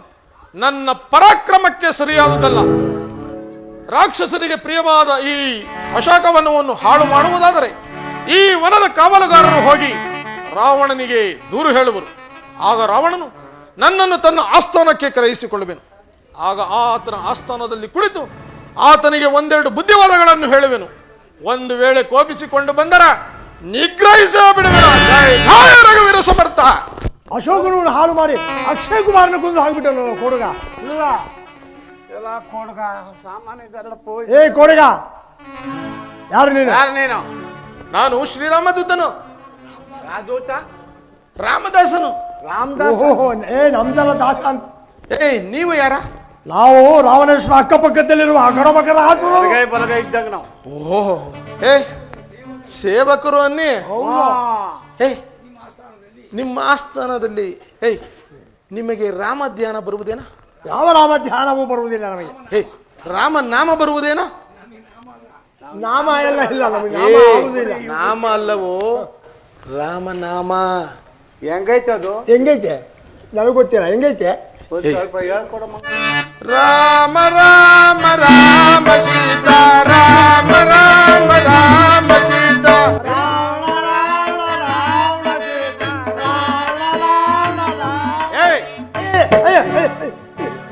ನನ್ನ ಪರಾಕ್ರಮಕ್ಕೆ ಸರಿಯಾದುದಲ್ಲ. ರಾಕ್ಷಸರಿಗೆ ಪ್ರಿಯವಾದ ಈ ಅಶೋಕವನವನ್ನು ಹಾಳು ಮಾಡುವುದಾದರೆ ಈ ವನದ ಕಾವಲುಗಾರರು ಹೋಗಿ ರಾವಣನಿಗೆ ದೂರು ಹೇಳುವರು. ಆಗ ರಾವಣನು ನನ್ನನ್ನು ತನ್ನ ಆಸ್ಥಾನಕ್ಕೆ ಕರೆಯಿಸಿಕೊಳ್ಳುವೆನು. ಆಗ ಆತನ ಆಸ್ಥಾನದಲ್ಲಿ ಕುಳಿತು ಆತನಿಗೆ ಒಂದೆರಡು ಬುದ್ಧಿವಾದಗಳನ್ನು ಹೇಳುವೆನು. ಒಂದು ವೇಳೆ ಕೋಪಿಸಿಕೊಂಡು ಬಂದರ ನಿಗ್ರಹಿಸ ಬಿಡುವೆನು. ಜಯ ರಘುವೀರ ಸಮರ್ಥ. ಅಶೋಕನನ್ನು ಹಾಳು ಮಾಡಿ ಅಕ್ಷಯ್ ಕುಮಾರನ ಕೊಂದು ಹಾಕ್ಬಿಟ್ಟ ಕೊಡುಗ. ಕೊಡುಗ ಸಾಮಾನ್ಯ ಪೋಯ್. ಏ ಕೊಡುಗ, ಯಾರು ನೀನು? ಯಾರು ನೀನು? ನಾನು ಶ್ರೀರಾಮದೂತನು, ರಾಜದೂತ ರಾಮದಾಸನು. ರಾಮದಾಸ್. ಓಹೋ, ಏ ನಮ್ದಲ್ಲ ದಾಸ ಅಂತ. ನೀವು ಯಾರ? ನಾವು ರಾವಣೇಶ್ವರ ಅಕ್ಕಪಕ್ಕದಲ್ಲಿರುವ ಅಗಡಮಕರ ಆಸುರರು. ಬಲಗೈ ಇದ್ದಾಗ ನಾವು. ಓಹೋ, ಸೇವಕರು ಅನ್ನಿ. ನಿಮ್ಮ ಆಸ್ಥಾನದಲ್ಲಿ ನಿಮಗೆ ರಾಮ ಧ್ಯಾನ ಬರುವುದೇನ? ಯಾವ ರಾಮ ಧ್ಯಾನವೂ ಬರುವುದಿಲ್ಲ ನಮಗೆ. ರಾಮ ನಾಮ ಬರುವುದೇನ? ನಾಮ ಎಲ್ಲ ಇಲ್ಲ ನಮಗೆ, ನಾಮ ಆಗುವುದಿಲ್ಲ. ನಾಮ ಅಲ್ಲವೋ, ರಾಮನಾಮ. ಹೆಂಗೈತೆ ಅದು? ಹೆಂಗೈತೆ ನನಗೆ ಗೊತ್ತಿಲ್ಲ. ಹೆಂಗೈತೆ? ಒಂದ್ ಸ್ವಲ್ಪ ಹೇಳ್ಕೊಡಮ್ಮ. ರಾಮ ರಾಮ ರಾಮ ಸೀತಾ, ರಾಮ ರಾಮ ರಾಮ ಸೀತಾ.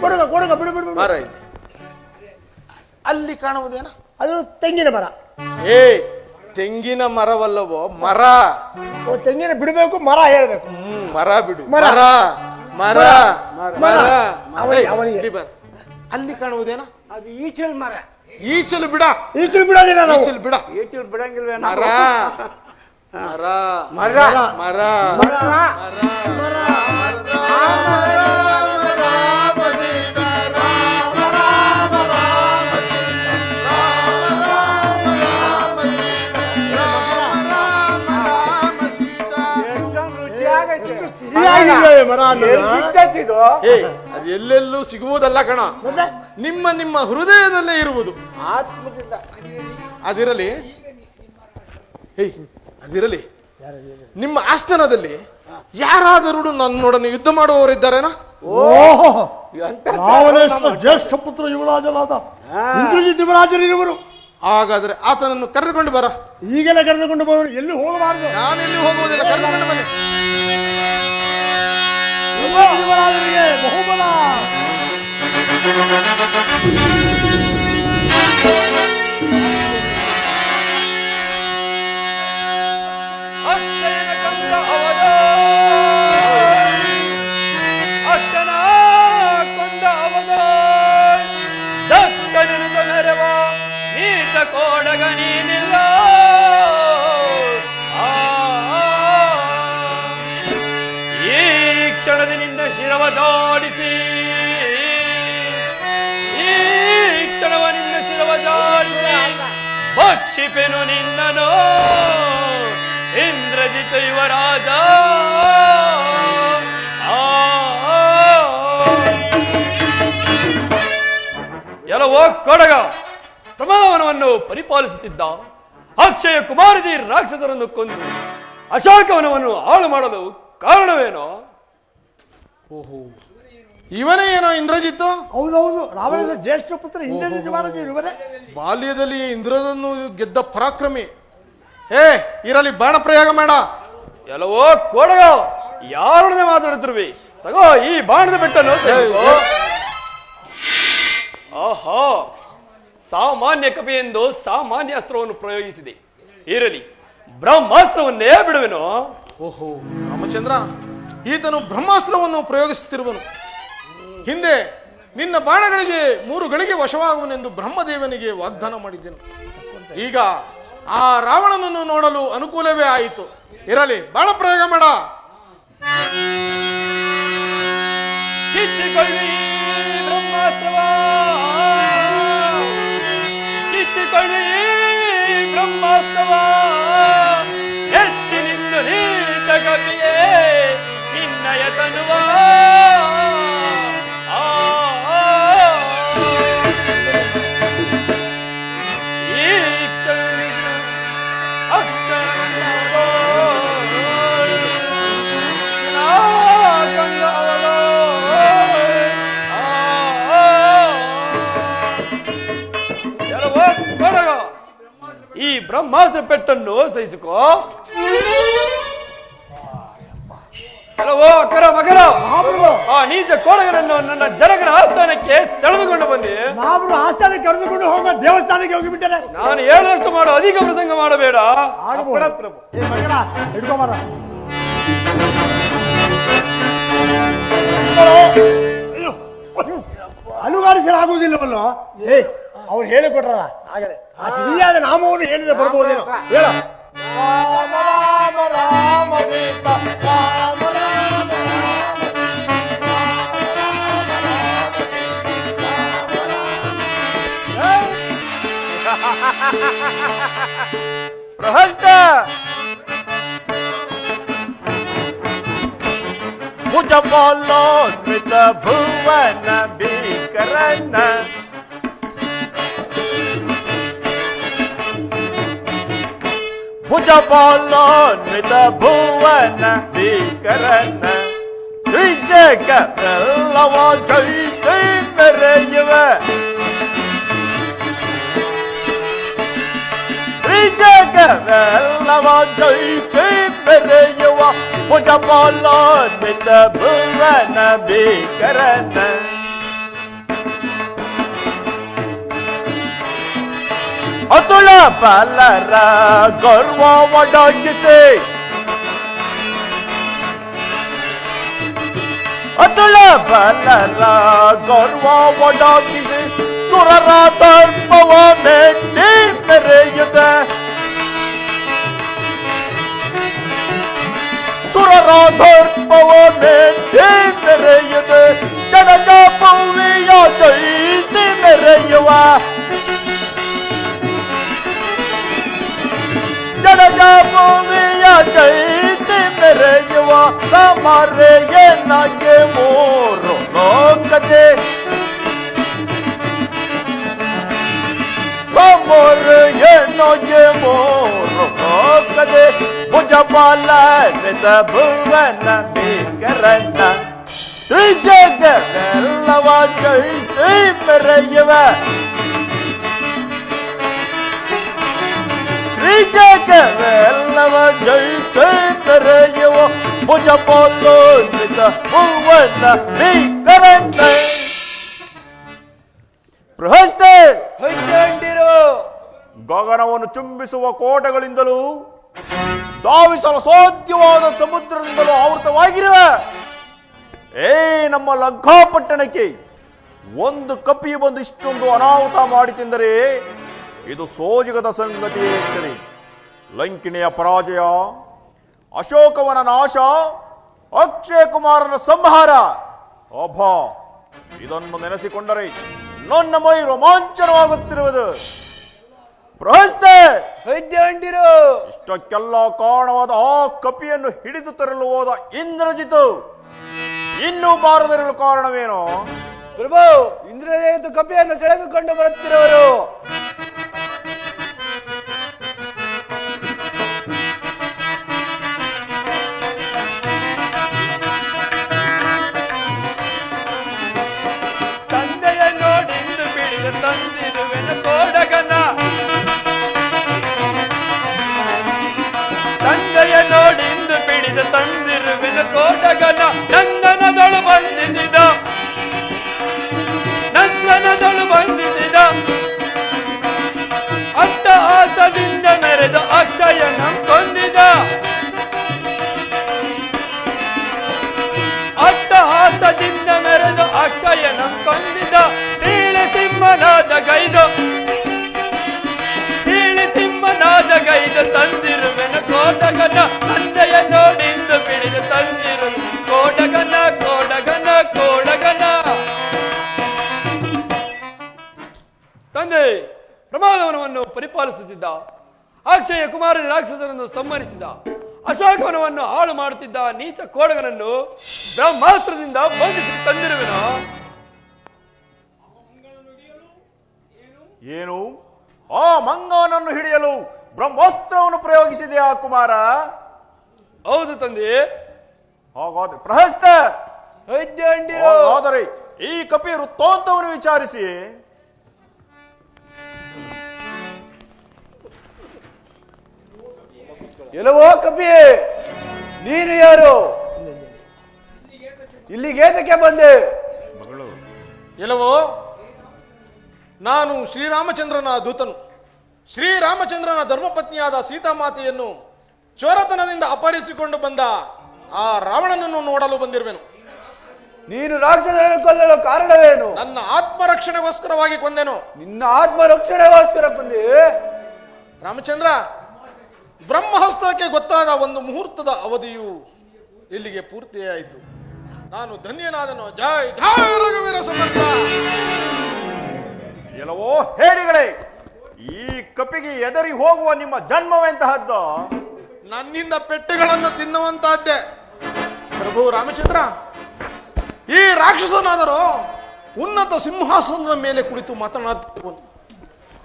ಕೊಡುಗ ಕೊಡುಗ, ಬಿಡು ಬಿಡು ಬಿಡು. ಮರ ಇದೆ ಅಲ್ಲಿ ಕಾಣುವುದೇನ? ಅದು ತೆಂಗಿನ ಮರ. ತೆಂಗಿನ ಮರವಲ್ಲವೋ, ಮರ. ತೆಂಗಿನ ಬಿಡಬೇಕು, ಮರ ಹೇಳ್ಬೇಕು. ಮರ ಬಿಡು. ಮರ. ಮರ ಮರ ಅವನಿಗೆ. ಅಲ್ಲಿ ಕಾಣುವುದೇನ? ಅದು ಈಚಲ್ ಮರ. ಈಚಲು ಬಿಡ. ಈಚಲು ಬಿಡೋದಿಲ್ಲ ನಾವು. ಈಚಲು ಬಿಡ. ಈಚಲ್ ಬಿಡಂಗಿಲ್ವೇ? ಮರ ಮರ ಮರ ಮರ ಮರ ಮರ. ರಾಮ ರಾಮ ರಾಮ ಸೀತಾ, ರಾಮ ರಾಮ ರಾಮ ಸೀತಾ, ರಾಮ ರಾಮ ರಾಮ ಸೀತಾ, ರಾಮ ರಾಮ ಸೀತಾ. ಎಷ್ಟೊಂದು ರುಚಿಯಾಗೈತೆ. ಸಿಹಿಯಾಗಿದೆ ಮರ ಅನ್ನೋದು. ಎಲ್ಲಿ ಸಿಗ್ತೈತಿ ಇದು? ಅದು ಎಲ್ಲೆಲ್ಲೂ ಸಿಗುವುದಲ್ಲ ಕಣ, ಮತ್ತೆ ನಿಮ್ಮ ನಿಮ್ಮ ಹೃದಯದಲ್ಲೇ ಇರುವುದು. ಆತ್ಮದಿಂದ. ಅದಿರಲಿ, ಅದಿರಲಿ. ನಿಮ್ಮ ಆಸ್ಥಾನದಲ್ಲಿ ಯಾರಾದರೂ ನನ್ನೊಡನೆ ಯುದ್ಧ ಮಾಡುವವರಿದ್ದಾರೇನಾ? ಓಹೋ, ಎಂತ ರಾವಣೇಶ್ವರ ಜ್ಯೇಷ್ಠ ಪುತ್ರ ಯುವರಾಜನಾದ ಇಂದ್ರಜಿತ್ ಯುವರಾಜರಿರುವರು. ಹಾಗಾದ್ರೆ ಆತನನ್ನು ಕರೆದುಕೊಂಡು ಬರ. ಈಗೆಲ್ಲ ಕರೆದುಕೊಂಡು ಬರೋರು, ಎಲ್ಲಿ ಹೋಗಬಾರದು. ನಾನೆಲ್ಲಿ ಹೋಗುವುದಿಲ್ಲ, ಕರೆದುಕೊಂಡು ಬನ್ನಿ. ಯುವರಾಜರಿಗೆ ಬಹುಬಲ. ಕೋಡಗ ನೀನಿಲ್ಲ. ಈ ಕ್ಷಣದಿಂದ ಶಿರವ ಜಾಡಿಸಿ, ಈ ಕ್ಷಣವನಿಂದ ಶಿರವ ಜಾಡಿಸಿ ಭಕ್ಷಿಪೆನು ನಿನ್ನನು ಇಂದ್ರಜಿತ ಯುವರಾಜ. ಎಲ್ಲವೋ ಕೊಡಗ ಪ್ರಮಾಣವನವನ್ನು ಪರಿಪಾಲಿಸುತ್ತಿದ್ದ ಅಕ್ಷಯ ಕುಮಾರದಿ ರಾಕ್ಷಸರನ್ನು ಕೊಂದು ಅಶೋಕವನವನ್ನು ಹಾಳು ಮಾಡಲು ಕಾರಣವೇನೋ? ಓಹೋ, ಇವನೇ ಏನೋ ಇಂದ್ರಜಿತ್ತು? ಹೌದೌದು, ರಾವಣನ ಜ್ಯೇಷ್ಠ ಪುತ್ರ ಇಂದ್ರಜಿತ್ ಯುವರಾಜ ಇವರೇ. ಬಾಲ್ಯದಲ್ಲಿ ಇಂದ್ರನನ್ನು ಗೆದ್ದ ಪರಾಕ್ರಮಿ. ಇರಲಿ, ಬಾಣ ಪ್ರಯೋಗ ಮಾಡ. ಎಲ್ಲವೋ ಕೊಡಗ ಯಾರೊಡನೆ ಮಾತಾಡುತ್ತಿರುವಿ? ತಗೋ ಈ ಬಾಣದ ಬೆಟ್ಟನ್ನು. ಆಹಾ, ಸಾಮಾನ್ಯ ಕಪಿ ಎಂದು ಸಾಮಾನ್ಯ ಅಸ್ತ್ರವನ್ನು ಪ್ರಯೋಗಿಸಿದೆ. ಇರಲಿ, ಬ್ರಹ್ಮಾಸ್ತ್ರವನ್ನೇ ಬಿಡುವೆನು. ಓಹೋ ರಾಮಚಂದ್ರ, ಈತನು ಬ್ರಹ್ಮಾಸ್ತ್ರವನ್ನು ಪ್ರಯೋಗಿಸುತ್ತಿರುವನು. ಹಿಂದೆ ನಿನ್ನ ಬಾಣಗಳಿಗೆ 3 ಗಳಿಗೆ ವಶವಾಗುವನೆಂದು ಬ್ರಹ್ಮದೇವನಿಗೆ ವಾಗ್ದಾನ ಮಾಡಿದ್ದೆನು. ಈಗ ಆ ರಾವಣನನ್ನು ನೋಡಲು ಅನುಕೂಲವೇ ಆಯಿತು. ಇರಲಿ, ಬಾಳ ಪ್ರಯೋಗ ಮಾಡ. ಕಿಚ್ಚಿಕೊಳ್ಳಿ ಬ್ರಹ್ಮಾಸ್ತ್ರವ, ಕಿಚ್ಚಿಕೊಳ್ಳಿ ಬ್ರಹ್ಮಾಸ್ತ್ರವ, ಹೆಚ್ಚಿನಿಂದ ನೀತ ಕವಿಯೇ ನಿನ್ನಯ ತನುವ. ಈ ಕ್ಷಣಿಕ ಅಕ್ಷರವನ್ನವೋ ಗಂಗಾವಲೋ. ಕೆಲವೋ ಕೊಡಗ, ಈ ಬ್ರಹ್ಮಾಸ್ತ್ರ ಪೆಟ್ಟನ್ನು ಸಹಿಸಿಕೋ. ಕೆಲವೋ ಅಕರ ಮಕರ, ಆ ನೀಚ ಕೋಡಗರನ್ನು ನನ್ನ ಜನಗರ ಆಸ್ಥಾನಕ್ಕೆ ಸೆಳೆದುಕೊಂಡು ಬಂದಿ. ನಾವು ಆಸ್ಥಾನಕ್ಕೆ ಕರೆದುಕೊಂಡು ಹೋಗುವ ದೇವಸ್ಥಾನಕ್ಕೆ ಹೋಗಿಬಿಟ್ಟರೆ ನಾನು ಹೇಳಷ್ಟು ಮಾಡೋ ಅಧಿಕ ಪ್ರಸಂಗ ಮಾಡಬೇಡ. ಪ್ರಭು ಹಿಡ್ಕೊಂಬರ. ಅಲುಗಾಡಿಸಲಾಗುವುದಿಲ್ಲವಲ್ಲೋ? ಅವ್ರು ಹೇಳಿಕೊಟ್ರಲ್ಲ, ಆಗಲೇ ಆ ಸಿಹಿಯಾದ ನಾಮವನ್ನು ಹೇಳಿದ ಬರ್ಬಹುದೇನೋ. ಹೇಳ. ರಾಮ ರಾಮ ರಾಮ ಸೀತಾ, ರಾಮ ರಾಮ ರಾಮ ಪ್ರಹಸ್ತ ಭುಜಪಾಲೋನ್ವಿತ ಭುವನ ಭೀಕರನ ಭುಜಪಾಲೋನ್ವಿತ ಭುವನ ಭೀಕರನ ತ್ರಿಜಗವೆಲ್ಲವ ಜಯಿಸಿ ಮೆರೆಯುವ ಜಗವೆಲ್ಲವ ಜಯಿಸಿ ಮೆರೆಯುವ ಭುಜಪಾಲೋನ್ವಿತ ಭುವನ ಭೀಕರನ ಅತುಳ ಬಲರ ಗರ್ವ ಒಡಗಿಸಿ ಅತುಳ ಬಲರ ಗರ್ವ ಒಡಗಿಸಿ ಸುರರ ದರ್ಪವ ಮೆಟ್ಟಿ ಮೆರೆಯುತ್ತ ಸುರರ ದರ್ಪವ ಮೆಟ್ಟಿ ಮೆರೆಯುತ್ತ ಜನಜ ಭುವಿಯ ಜಯಿಸಿ ಮೆರೆಯುವ ಜನಜ ಭುವಿಯ ಜಯಿಸಿ ಮೆರೆಯುವ ಸಮರೆಯೇ ನಗೆ ಮೂರು ಲೋಕತೆ ಸಮರೆಯೇ ನಗೆ ಮೂರು ಲೋಕತೆ ಭುಜಪಾಲನ್ವಿತ ಭುವನ ಭೀಕರನ ತ್ರಿಜಗವೆಲ್ಲವ ಜಯಿಸಿ ಮೆರೆಯುವ ತ್ರಿಜಗವೆಲ್ಲವ ಜಯಿಸಿ ಮೆರೆಯುವ ಭುಜಪಾಲೋನ್ವಿತ ಭುವನ ಭೀಕರನ. ಬೃಹಸ್ಪತಿ ಗಗನವನ್ನು ಚುಂಬಿಸುವ ಕೋಟೆಗಳಿಂದಲೂ ಧಾವಿಸಲು ಸಾಧ್ಯವಾದ ಸಮುದ್ರದಿಂದಲೂ ಆವೃತವಾಗಿರುವ ನಮ್ಮ ಲಂಕಾಪಟ್ಟಣಕ್ಕೆ ಒಂದು ಕಪಿಯು ಬಂದು ಇಷ್ಟೊಂದು ಅನಾಹುತ ಮಾಡಿತೆಂದರೆ ಇದು ಸೋಜಿಗದ ಸಂಗತಿಯೇ ಸರಿ. ಲಂಕಿಣಿಯ ಪರಾಜಯ, ಅಶೋಕವನ ನಾಶ, ಅಕ್ಷಯ ಕುಮಾರನ ಸಂಹಾರ, ಅಭಾ ಇದನ್ನು ನೆನೆಸಿಕೊಂಡರೆ ನನ್ನ ಮೈ ರೋಮಾಂಚನವಾಗುತ್ತಿರುವುದು. ಇಷ್ಟಕ್ಕೆಲ್ಲ ಕಾರಣವಾದ ಆ ಕಪಿಯನ್ನು ಹಿಡಿದು ತರಲು ಹೋದ ಇಂದ್ರಜಿತು ಇನ್ನೂ ಬಾರದಿರಲು ಕಾರಣವೇನೋ? ಪ್ರಭು, ಇಂದ್ರಜಿತು ಕಪಿಯನ್ನು ಸೆಳೆದುಕೊಂಡು ಬರುತ್ತಿರುವರು. ತಂದೆಯ ನೋಡಿಂದು ಬಿಡಿದ ತಂದಿರುವೆನು ಕೋಡಗನ, ತಂದೆಯ ನೋಡಿಂದು ಬಿಡಿದ ತಂದಿರುವೆನು ಕೋಡಗನ. ನಂದನದೊಳು ಬಂದಿದ್ದ, ನಂದನದೊಳು ಬಂದಿದ್ದ, ಅಟ್ಟ ಆಸದಿಂದ ಮೆರೆದ ಅಕ್ಷಯನ ಕೊಂದಿದ, ಅಟ್ಟ ಹಾಸದಿಂದ ಮೆರೆದ ಅಕ್ಷಯನ ಕೊಂದಿದ. ಸೀಳಿ ಸಿಂಹನಾದ ಗೈದು, ಸೀಳಿ ಕೋಡಗನ ತಂದೆಯನ್ನು ನಿಂದು ಬಿಡಿದು ತಂದಿರು ಕೋಡಗನ ಕೋಡಗನ ಕೋಡಗನ. ತಂದೆ ಪ್ರಮಾದವನವನ್ನು ಪರಿಪಾಲಿಸುತ್ತಿದ್ದ, ಅಕ್ಷಯ ಕುಮಾರ ರಾಕ್ಷಸರನ್ನು ಸಂಹರಿಸಿದ, ಅಶೋಕವನವನ್ನು ಹಾಳು ಮಾಡುತ್ತಿದ್ದ ನೀಚ ಕೋಡಗನನ್ನು ಬ್ರಹ್ಮಾಸ್ತ್ರದಿಂದ ಬಂಧಿಸಿ ತಂದಿರುವೆನು. ಏನು ಆ ಮಂಗನನ್ನು ಹಿಡಿಯಲು ಬ್ರಹ್ಮಾಸ್ತ್ರವನ್ನು ಪ್ರಯೋಗಿಸಿದೆಯಾ ಕುಮಾರ? ಹೌದು ತಂದೆ. ಹಾಗಾದ್ರೆ ಪ್ರಹಸ್ತ, ಹಾಗಾದರೆ ಈ ಕಪಿ ವೃತ್ತಾಂತವನ್ನು ವಿಚಾರಿಸಿ. ಎಲ್ಲವೋ ಕಪಿಯೇ, ನೀನು ಯಾರು? ಇಲ್ಲಿಗೇತಕ್ಕೆ ಬಂದೆ? ಎಲ್ಲವೋ, ನಾನು ಶ್ರೀರಾಮಚಂದ್ರನ ದೂತನು. ಶ್ರೀರಾಮಚಂದ್ರನ ಧರ್ಮಪತ್ನಿಯಾದ ಸೀತಾಮಾತೆಯನ್ನು ಚೋರತನದಿಂದ ಅಪಹರಿಸಿಕೊಂಡು ಬಂದ ಆ ರಾವಣನನ್ನು ನೋಡಲು ಬಂದಿರುವೆನು. ನೀನು ರಾಕ್ಷಸರನ್ನು ಕೊಲ್ಲಲು ಕಾರಣವೇನು? ನನ್ನ ಆತ್ಮರಕ್ಷಣೆಗೋಸ್ಕರವಾಗಿ ಕೊಂದೆನು. ನಿನ್ನ ಆತ್ಮರಕ್ಷಣೆಗೋಸ್ಕರ ಬಂದೆ? ರಾಮಚಂದ್ರ, ಬ್ರಹ್ಮಾಸ್ತ್ರಕ್ಕೆ ಗೊತ್ತಾದ ಒಂದು ಮುಹೂರ್ತದ ಅವಧಿಯು ಇಲ್ಲಿಗೆ ಪೂರ್ತಿಯಾಯಿತು. ನಾನು ಧನ್ಯನಾದನು. ಜೈ ಜೈ ರಘುವೀರ ಸಮರ್ಥ. ಎಲ್ಲವೋ ಹೇಳಿಗಳೇ, ಈ ಕಪಿಗೆ ಎದರಿ ಹೋಗುವ ನಿಮ್ಮ ಜನ್ಮವೆಂತಹದ್ದು? ನನ್ನಿಂದ ಪೆಟ್ಟುಗಳನ್ನು ತಿನ್ನುವಂತಹದ್ದೇ. ಪ್ರಭು ರಾಮಚಂದ್ರ, ಈ ರಾಕ್ಷಸನಾದರೂ ಉನ್ನತ ಸಿಂಹಾಸನದ ಮೇಲೆ ಕುಳಿತು ಮಾತನಾಡುತ್ತಿರುವನು.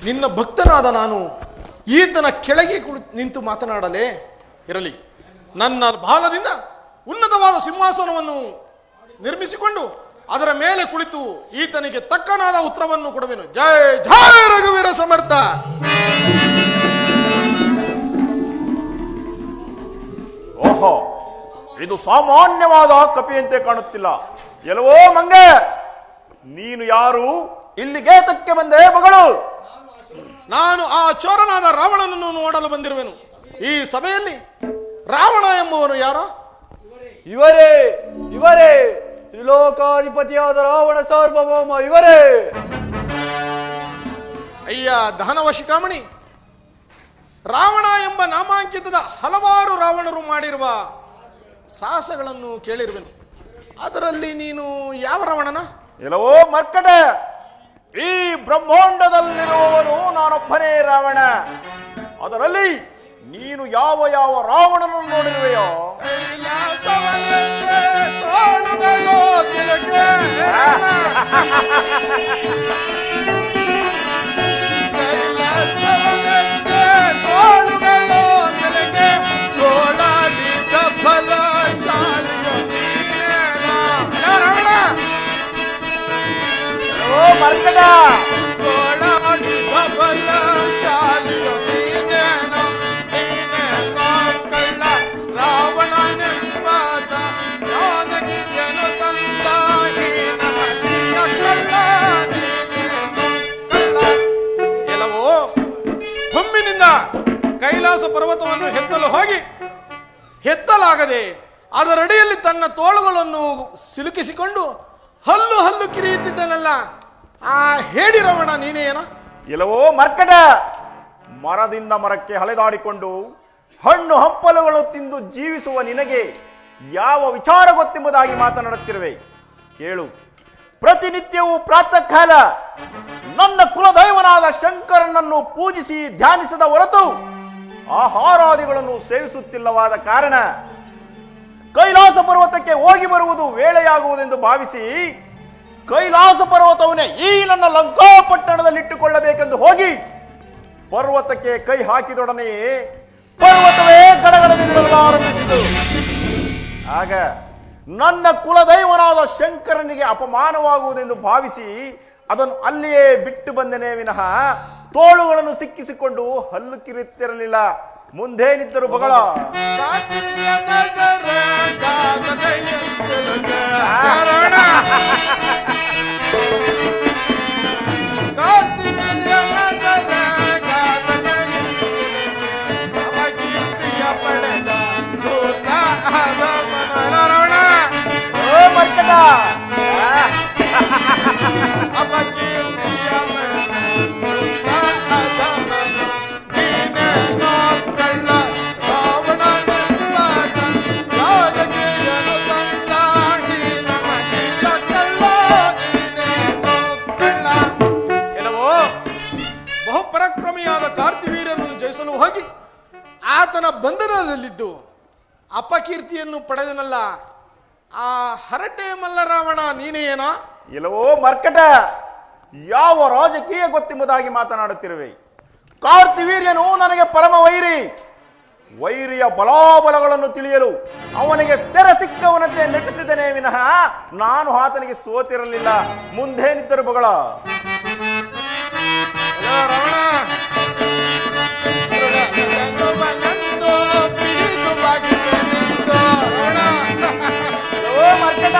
ನಿನ್ನ ಭಕ್ತನಾದ ನಾನು ಈತನ ಕೆಳಗೆ ನಿಂತು ಮಾತನಾಡಲೇ? ಇರಲಿ, ನನ್ನ ಬಾಲದಿಂದ ಉನ್ನತವಾದ ಸಿಂಹಾಸನವನ್ನು ನಿರ್ಮಿಸಿಕೊಂಡು ಅದರ ಮೇಲೆ ಕುಳಿತು ಈತನಿಗೆ ತಕ್ಕನಾದ ಉತ್ತರವನ್ನು ಕೊಡುವೆನು. ಜೈ ಜೈ ರಘುವೀರ ಸಮರ್ಥ. ಓಹೋ, ಇದು ಸಾಮಾನ್ಯವಾದ ಕಪಿಯಂತೆ ಕಾಣುತ್ತಿಲ್ಲ. ಎಲ್ಲವೋ ಮಂಗೆ, ನೀನು ಯಾರು? ಇಲ್ಲಿಗೇತಕ್ಕೆ ಬಂದೆ ಮಗಳು? ನಾನು ಆ ಚೋರನಾದ ರಾವಣನನ್ನು ನೋಡಲು ಬಂದಿರುವೆನು. ಈ ಸಭೆಯಲ್ಲಿ ರಾವಣ ಎಂಬುವನು ಯಾರೋ? ಇವರೇ ಇವರೇ, ತ್ರಿಲೋಕಾಧಿಪತಿಯಾದ ರಾವಣ ಸಾರ್ವಭೌಮ ಇವರೇ. ಅಯ್ಯ ದಾನವ ಶಿಖಾಮಣಿ, ರಾವಣ ಎಂಬ ನಾಮಾಂಕಿತದ ಹಲವಾರು ರಾವಣರು ಮಾಡಿರುವ ಸಾಹಸಗಳನ್ನು ಕೇಳಿರುವೆನು. ಅದರಲ್ಲಿ ನೀನು ಯಾವ ರಾವಣನ? ಎಲ್ಲವೋ ಮರ್ಕಟ, ಈ ಬ್ರಹ್ಮಾಂಡದಲ್ಲಿರುವವನು ನಾನೊಬ್ಬನೇ ರಾವಣ. ಅದರಲ್ಲಿ ನೀನು ಯಾವ ಯಾವ ರಾವಣನನ್ನು ನೋಡಿರುವೆಯೋ? ಮರ್ಕಟ, ಕೈಲಾಸ ಪರ್ವತವನ್ನು ಹೆತ್ತಲು ಹೋಗಿ ಹೆತ್ತಲಾಗದೆ ಅದರಡಿಯಲ್ಲಿ ತನ್ನ ತೋಳುಗಳನ್ನು ಸಿಲುಕಿಸಿಕೊಂಡು ಹಲ್ಲು ಹಲ್ಲು ಕಿರಿಯುತ್ತಿದ್ದನಲ್ಲ, ಆ ಹೇಡಿ ರಮಣ ನೀನೇನ? ಎಲ್ಲವೋ ಮರ್ಕಟ, ಮರದಿಂದ ಮರಕ್ಕೆ ಹಲೆದಾಡಿಕೊಂಡು ಹಣ್ಣು ಹಂಪಲುಗಳು ತಿಂದು ಜೀವಿಸುವ ನಿನಗೆ ಯಾವ ವಿಚಾರ ಗೊತ್ತೆಂಬುದಾಗಿ ಮಾತನಾಡುತ್ತಿರುವೆ? ಕೇಳು, ಪ್ರತಿನಿತ್ಯವೂ ಪ್ರಾತಃ ಕಾಲ ನನ್ನ ಕುಲದೈವನಾದ ಶಂಕರನನ್ನು ಪೂಜಿಸಿ ಧ್ಯಾನಿಸದ ಹೊರತು ಆಹಾರಾದಿಗಳನ್ನು ಸೇವಿಸುತ್ತಿಲ್ಲವಾದ ಕಾರಣ ಕೈಲಾಸ ಪರ್ವತಕ್ಕೆ ಹೋಗಿ ಬರುವುದು ವೇಳೆಯಾಗುವುದೆಂದು ಭಾವಿಸಿ ಕೈಲಾಸ ಪರ್ವತವನ್ನೇ ಈ ನನ್ನ ಲಂಕಾಪಟ್ಟಣದಲ್ಲಿಟ್ಟುಕೊಳ್ಳಬೇಕೆಂದು ಹೋಗಿ ಪರ್ವತಕ್ಕೆ ಕೈ ಹಾಕಿದೊಡನೆಯೇ ಪರ್ವತವೇ ಗಡಗಡನೆಂದು ಆರಂಭಿಸಿತು. ಆಗ ನನ್ನ ಕುಲದೈವನಾದ ಶಂಕರನಿಗೆ ಅಪಮಾನವಾಗುವುದೆಂದು ಭಾವಿಸಿ ಅದನ್ನು ಅಲ್ಲಿಯೇ ಬಿಟ್ಟು ಬಂದನೇ ವಿನಃ ತೋಳುಗಳನ್ನು ಸಿಕ್ಕಿಸಿಕೊಂಡು ಹಲ್ಲು ಕಿರುತ್ತಿರಲಿಲ್ಲ. ಮುಂದೇನಿದ್ದರು ಬಗಳ ಯೌವನದಲ್ಲಿದ್ದು ಅಪಕೀರ್ತಿಯನ್ನು ಪಡೆದನಲ್ಲ, ಆ ಹರಟೆ ಮಲ್ಲರಾವಣ ನೀನೇನೋ? ಇಲ್ಲವೋ ಮರ್ಕಟ, ಯಾವ ರಾಜಕೀಯ ಗೊತ್ತೆಂಬುದಾಗಿ ಮಾತನಾಡುತ್ತಿರುವೆ? ಕಾರ್ತಿವೀರ್ಯನು ನನಗೆ ಪರಮ ವೈರಿ. ವೈರಿಯ ಬಲಾಬಲಗಳನ್ನು ತಿಳಿಯಲು ಅವನಿಗೆ ಸೆರೆ ಸಿಕ್ಕವನಂತೆ ನಟಿಸಿದನೇ ವಿನಃ ನಾನು ಆತನಿಗೆ ಸೋತಿರಲಿಲ್ಲ. ಮುಂದೇನಿದ್ದರು ಬಗಳ ರಮಣ ಓ ಮರ್ಕಟ, ಓ ಮರ್ಕಟ,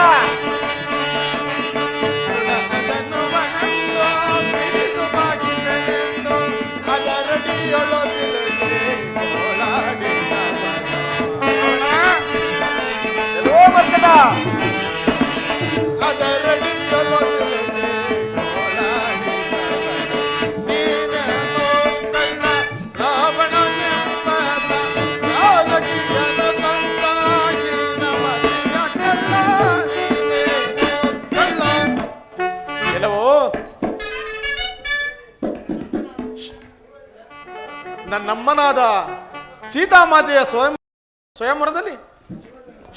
ನನ್ನಮ್ಮನಾದ ಸೀತಾಮಾತೆಯ ಸ್ವಯಂವರದಲ್ಲಿ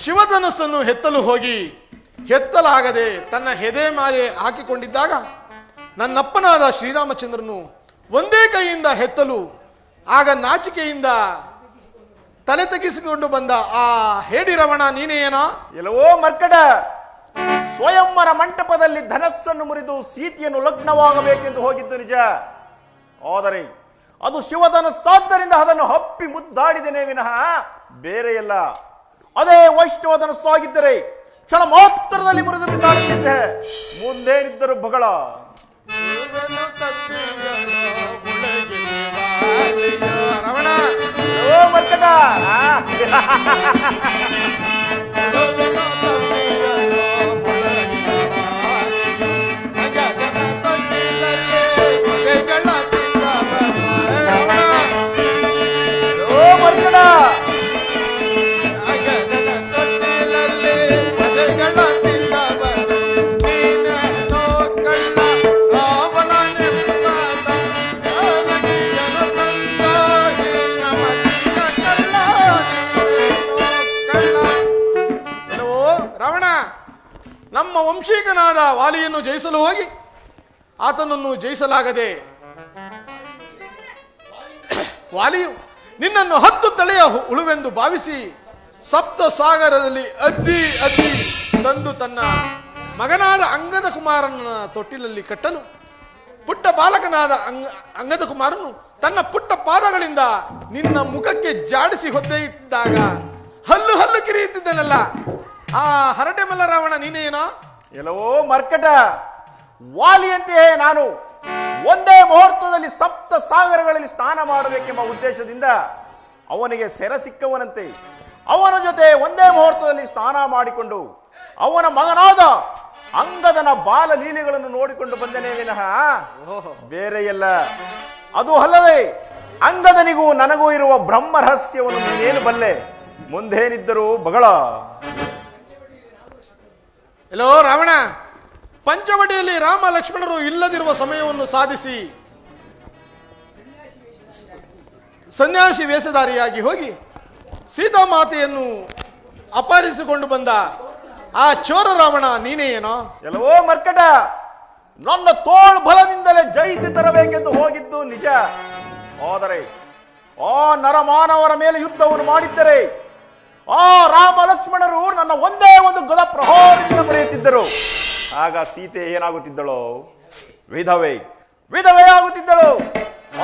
ಶಿವಧನಸ್ಸನ್ನು ಹೆತ್ತಲು ಹೋಗಿ ಹೆತ್ತಲಾಗದೆ ತನ್ನ ಹೆದೆ ಮಾರೆ ಹಾಕಿಕೊಂಡಿದ್ದಾಗ ನನ್ನಪ್ಪನಾದ ಶ್ರೀರಾಮಚಂದ್ರನು ಒಂದೇ ಕೈಯಿಂದ ಹೆತ್ತಲು ಆಗ ನಾಚಿಕೆಯಿಂದ ತಲೆ ತಗ್ಗಿಸಿಕೊಂಡು ಬಂದ ಆ ಹೇಡಿ ರಮಣ ನೀನೇನೋ? ಎಲ್ಲವೋ ಮರ್ಕಟ, ಸ್ವಯಂವರ ಮಂಟಪದಲ್ಲಿ ಧನಸ್ಸನ್ನು ಮುರಿದು ಸೀತೆಯನ್ನು ಲಗ್ನವಾಗಬೇಕೆಂದು ಹೋಗಿದ್ದು ನಿಜ. ಆದರೆ ಅದು ಶಿವಧನಸ್ಸಾದ್ದರಿಂದ ಅದನ್ನು ಹಪ್ಪಿ ಮುದ್ದಾಡಿದನೇ ವಿನಃ ಬೇರೆಯಲ್ಲ. ಅದೇ ವೈಷ್ಣವ ಧನಸ್ಸಾಗಿದ್ದರೆ ಕ್ಷಣ ಮಾತ್ರದಲ್ಲಿ ಮುರಿದು ಬಿಸಾಡುತ್ತಿದ್ದೆ. ಮುಂದೇನಿದ್ದರು ಬಗಳ ರಮಣ ಓ ಮರ್ಕಟ, ಓ ಮರ್ಕಟ, ನಮ್ಮ ವಂಶೀಕನಾದ ವಾಲಿಯನ್ನು ಜಯಿಸಲು ಹೋಗಿ ಆತನನ್ನು ಜಯಿಸಲಾಗದೆ ವಾಲಿಯು ನಿನ್ನನ್ನು 10 ತಲೆಯ ಉಳುವೆಂದು ಭಾವಿಸಿ ಸಪ್ತ ಸಾಗರದಲ್ಲಿ ಅದ್ದಿ ತಂದು ತನ್ನ ಮಗನಾದ ಅಂಗದ ಕುಮಾರನ ತೊಟ್ಟಿಲಲ್ಲಿ ಕಟ್ಟಲು ಪುಟ್ಟ ಬಾಲಕನಾದ ಅಂಗದ ಕುಮಾರನು ತನ್ನ ಪುಟ್ಟ ಪಾದಗಳಿಂದ ನಿನ್ನ ಮುಖಕ್ಕೆ ಜಾಡಿಸಿ ಹೊದ್ದೆಯಿದ್ದಾಗ ಹಲ್ಲು ಕಿರಿಯುತ್ತಿದ್ದನಲ್ಲ, ಆ ಹರಟೆ ಮಲ್ಲರಾವಣ ನೀನೇನೋ? ಎಲ್ಲವೋ ಮರ್ಕಟ, ವಾಲಿಯಂತೆಯೇ ನಾನು ಒಂದೇ ಮುಹೂರ್ತದಲ್ಲಿ ಸಪ್ತ ಸಾಗರಗಳಲ್ಲಿ ಸ್ನಾನ ಮಾಡಬೇಕೆಂಬ ಉದ್ದೇಶದಿಂದ ಅವನಿಗೆ ಸೆರೆ ಸಿಕ್ಕವನಂತೆ ಅವನ ಜೊತೆ ಒಂದೇ ಮುಹೂರ್ತದಲ್ಲಿ ಸ್ನಾನ ಮಾಡಿಕೊಂಡು ಅವನ ಮಗನಾದ ಅಂಗದನ ಬಾಲ ಲೀಲೆಗಳನ್ನು ನೋಡಿಕೊಂಡು ಬಂದನೇ ವಿನಃ ಬೇರೆಯಲ್ಲ. ಅದು ಅಲ್ಲದೆ ಅಂಗದನಿಗೂ ನನಗೂ ಇರುವ ಬ್ರಹ್ಮ ರಹಸ್ಯವನ್ನು ನೀನೇನು ಬಲ್ಲೆ? ಮುಂದೇನಿದ್ದರು ಬಗಳ ಎಲ್ಲೋ ರಾವಣ, ಪಂಚವಟಿಯಲ್ಲಿ ರಾಮ ಲಕ್ಷ್ಮಣರು ಇಲ್ಲದಿರುವ ಸಮಯವನ್ನು ಸಾಧಿಸಿ ಸನ್ಯಾಸಿ ವೇಷಧಾರಿಯಾಗಿ ಹೋಗಿ ಸೀತಾಮಾತೆಯನ್ನು ಅಪಹರಿಸಿಕೊಂಡು ಬಂದ ಆ ಚೋರ ರಾವಣ ನೀನೇನೋ? ಎಲ್ಲವೋ ಮರ್ಕಟ, ನನ್ನ ತೋಳ್ ಬಲದಿಂದಲೇ ಜಯಿಸಿ ತರಬೇಕೆಂದು ಹೋಗಿದ್ದು ನಿಜ. ಆದರೆ ಆ ನರಮಾನವರ ಮೇಲೆ ಯುದ್ಧವನ್ನು ಮಾಡಿದ್ದರೆ ಆ ರಾಮ ಲಕ್ಷ್ಮಣರು ನನ್ನ ಒಂದೇ ಒಂದು ಗದ ಪ್ರಹಾರದಿಂದ ಬರೆಯುತ್ತಿದ್ದರು. ಆಗ ಸೀತೆ ಏನಾಗುತ್ತಿದ್ದಳೋ? ವಿಧವೆ ಆಗುತ್ತಿದ್ದಳು.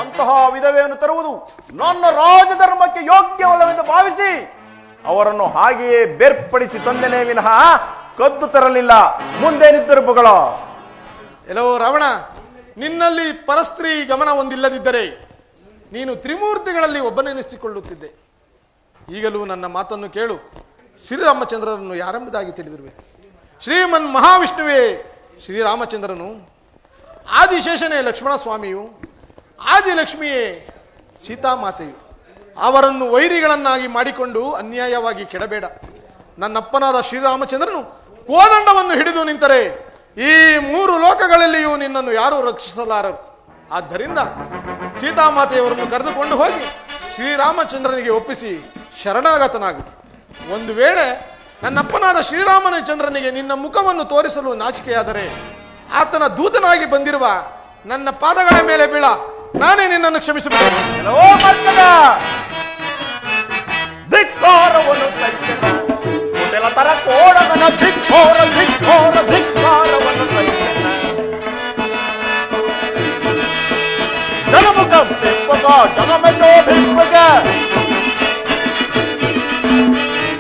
ಅಂತಹ ವಿಧವೆಯನ್ನು ತರುವುದು ನನ್ನ ರಾಜಧರ್ಮಕ್ಕೆ ಯೋಗ್ಯವಲ್ಲವೆಂದು ಭಾವಿಸಿ ಅವರನ್ನು ಹಾಗೆಯೇ ಬೇರ್ಪಡಿಸಿ ತಂದೆನೇ ವಿನಃ ಕದ್ದು ತರಲಿಲ್ಲ. ಮುಂದೇನಿದ್ದರು ಬಗಳ ಎಲ್ಲೋ ರಾವಣ, ನಿನ್ನಲ್ಲಿ ಪರಸ್ತ್ರೀ ಗಮನ ಹೊಂದಿಲ್ಲದಿದ್ದರೆ ನೀನು ತ್ರಿಮೂರ್ತಿಗಳಲ್ಲಿ ಒಬ್ಬನೆನಿಸಿಕೊಳ್ಳುತ್ತಿದ್ದೆ. ಈಗಲೂ ನನ್ನ ಮಾತನ್ನು ಕೇಳು. ಶ್ರೀರಾಮಚಂದ್ರರನ್ನು ಯಾರೆಂಬುದಾಗಿ ತಿಳಿದಿರುವೆ? ಶ್ರೀಮನ್ ಮಹಾವಿಷ್ಣುವೇ ಶ್ರೀರಾಮಚಂದ್ರನು, ಆದಿಶೇಷನೇ ಲಕ್ಷ್ಮಣ ಸ್ವಾಮಿಯು, ಆದಿಲಕ್ಷ್ಮಿಯೇ ಸೀತಾಮಾತೆಯು. ಅವರನ್ನು ವೈರಿಗಳನ್ನಾಗಿ ಮಾಡಿಕೊಂಡು ಅನ್ಯಾಯವಾಗಿ ಕೆಡಬೇಡ. ನನ್ನಪ್ಪನಾದ ಶ್ರೀರಾಮಚಂದ್ರನು ಕೋದಂಡವನ್ನು ಹಿಡಿದು ನಿಂತರೆ ಈ 3 ಲೋಕಗಳಲ್ಲಿಯೂ ನಿನ್ನನ್ನು ಯಾರೂ ರಕ್ಷಿಸಲಾರರು. ಆದ್ದರಿಂದ ಸೀತಾಮಾತೆಯವರನ್ನು ಕರೆದುಕೊಂಡು ಹೋಗಿ ಶ್ರೀರಾಮಚಂದ್ರನಿಗೆ ಒಪ್ಪಿಸಿ ಶರಣಾಗತನಾಗು. ಒಂದು ವೇಳೆ ನನ್ನಪ್ಪನಾದ ಶ್ರೀರಾಮಚಂದ್ರನಿಗೆ ನಿನ್ನ ಮುಖವನ್ನು ತೋರಿಸಲು ನಾಚಿಕೆಯಾದರೆ ಆತನ ದೂತನಾಗಿ ಬಂದಿರುವ ನನ್ನ ಪಾದಗಳ ಮೇಲೆ ಬೀಳ, ನಾನೇ ನಿನ್ನನ್ನು ಕ್ಷಮಿಸಬೇಕು. ಓ ಮಕ್ಕಳ, ಧಿಕ್ಕಾರವನ್ನು ಸಹಿಸೆನು. ಕುಟಿಲ ತರ ಕೋಡಗನ ಧಿಕ್ಕೋರ ಧಿಕ್ಕೋರ ಧಿಕ್ಕಾರವನ್ನು ಸಹಿಸೆನು. ಜನಮುಖಂ ಬಿಂಬಗ ಜಗಮೆಸೋ ಬಿಂಬಗ,